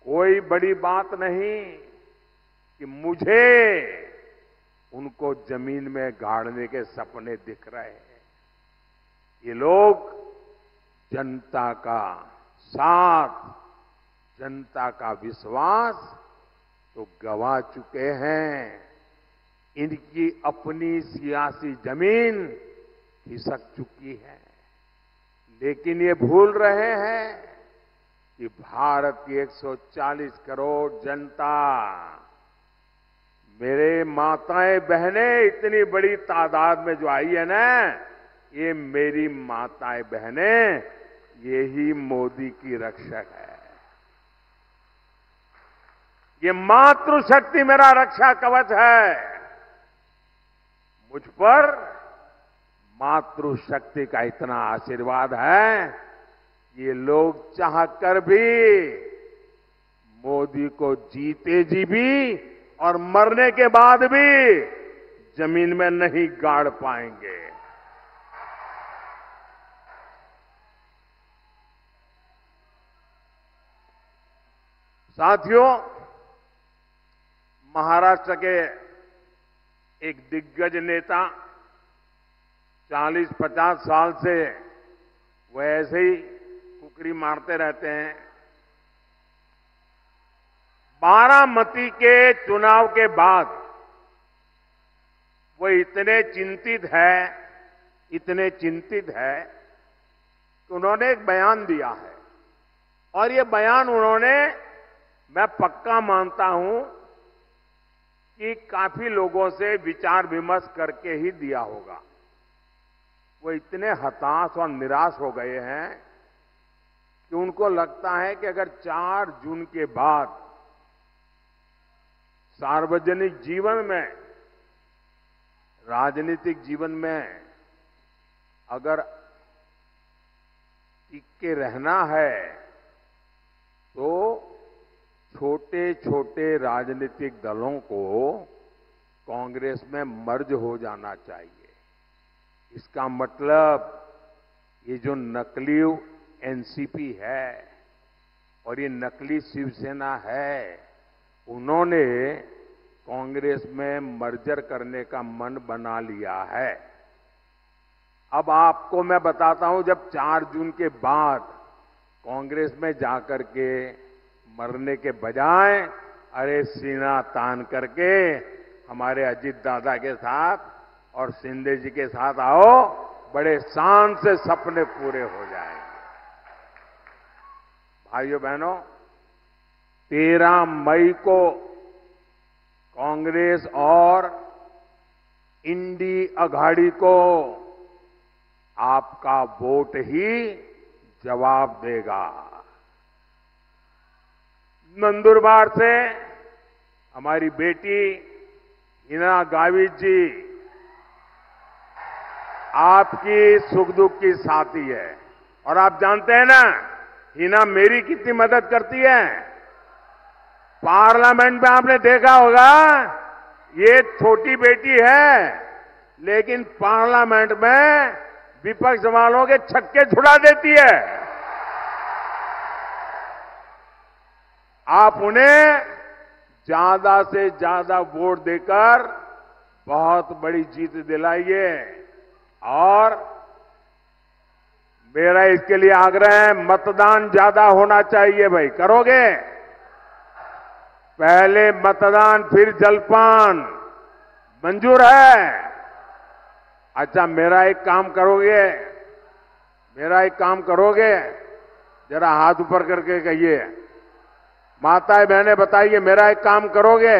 कोई बड़ी बात नहीं कि मुझे उनको जमीन में गाड़ने के सपने दिख रहे हैं। ये लोग जनता का साथ, जनता का विश्वास तो गवा चुके हैं। इनकी अपनी सियासी जमीन खिसक चुकी है। लेकिन ये भूल रहे हैं कि भारत की 140 करोड़ जनता, मेरे माताएं बहनें इतनी बड़ी तादाद में जो आई है ना, ये मेरी माताएं बहनें, यही मोदी की रक्षक है। ये मातृशक्ति मेरा रक्षा कवच है। मुझ पर मातृशक्ति का इतना आशीर्वाद है, ये लोग चाहकर भी मोदी को जीते जी भी और मरने के बाद भी जमीन में नहीं गाड़ पाएंगे। साथियों, महाराष्ट्र के एक दिग्गज नेता 40-50 साल से वो ऐसे ही कुकरी मारते रहते हैं। बारामती के चुनाव के बाद वो इतने चिंतित है कि उन्होंने एक बयान दिया है। और ये बयान उन्होंने, मैं पक्का मानता हूं कि काफी लोगों से विचार विमर्श करके ही दिया होगा। वो इतने हताश और निराश हो गए हैं कि उनको लगता है कि अगर 4 जून के बाद सार्वजनिक जीवन में, राजनीतिक जीवन में अगर टिक के रहना है तो छोटे छोटे राजनीतिक दलों को कांग्रेस में मर्ज हो जाना चाहिए। इसका मतलब ये जो नकली एनसीपी है और ये नकली शिवसेना है, उन्होंने कांग्रेस में मर्जर करने का मन बना लिया है। अब आपको मैं बताता हूं, जब 4 जून के बाद कांग्रेस में जाकर के मरने के बजाय अरे सीना तान करके हमारे अजीत दादा के साथ और शिंदे जी के साथ आओ, बड़े शान से सपने पूरे हो जाएंगे। भाइयों बहनों, 13 मई को कांग्रेस और इंडी अघाड़ी को आपका वोट ही जवाब देगा। नंदुरबार से हमारी बेटी हिना गावित जी आपकी सुख दुख की साथी है। और आप जानते हैं ना, हिना मेरी कितनी मदद करती है। पार्लियामेंट में आपने देखा होगा, ये छोटी बेटी है लेकिन पार्लियामेंट में विपक्ष वालों के छक्के छुड़ा देती है। आप उन्हें ज्यादा से ज्यादा वोट देकर बहुत बड़ी जीत दिलाइए। और मेरा इसके लिए आग्रह है, मतदान ज्यादा होना चाहिए। भाई करोगे? पहले मतदान फिर जलपान, मंजूर है? अच्छा, मेरा एक काम करोगे, जरा हाथ ऊपर करके कहिए। माताएं बहनें बताइए, मेरा एक काम करोगे?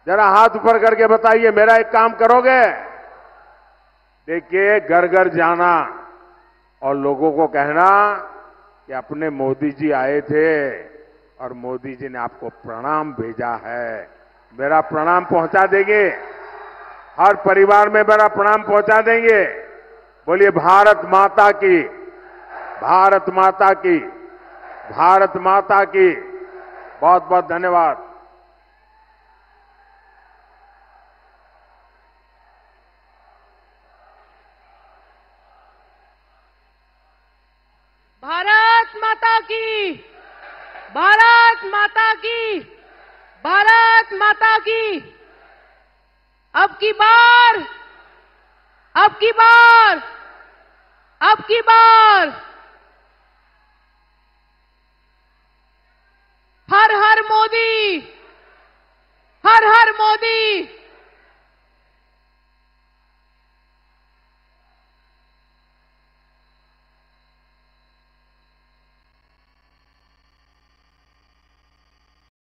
जरा हाथ ऊपर करके बताइए, मेरा एक काम करोगे? देखिए, घर घर जाना और लोगों को कहना कि अपने मोदी जी आए थे और मोदी जी ने आपको प्रणाम भेजा है। मेरा प्रणाम पहुंचा देंगे, हर परिवार में मेरा प्रणाम पहुंचा देंगे। बोलिए भारत माता की, भारत माता की, भारत माता की। बहुत बहुत धन्यवाद। भारत माता की, भारत माता की, भारत माता की। अब की बार, अब की बार, अब की बार हर हर मोदी, हर हर मोदी।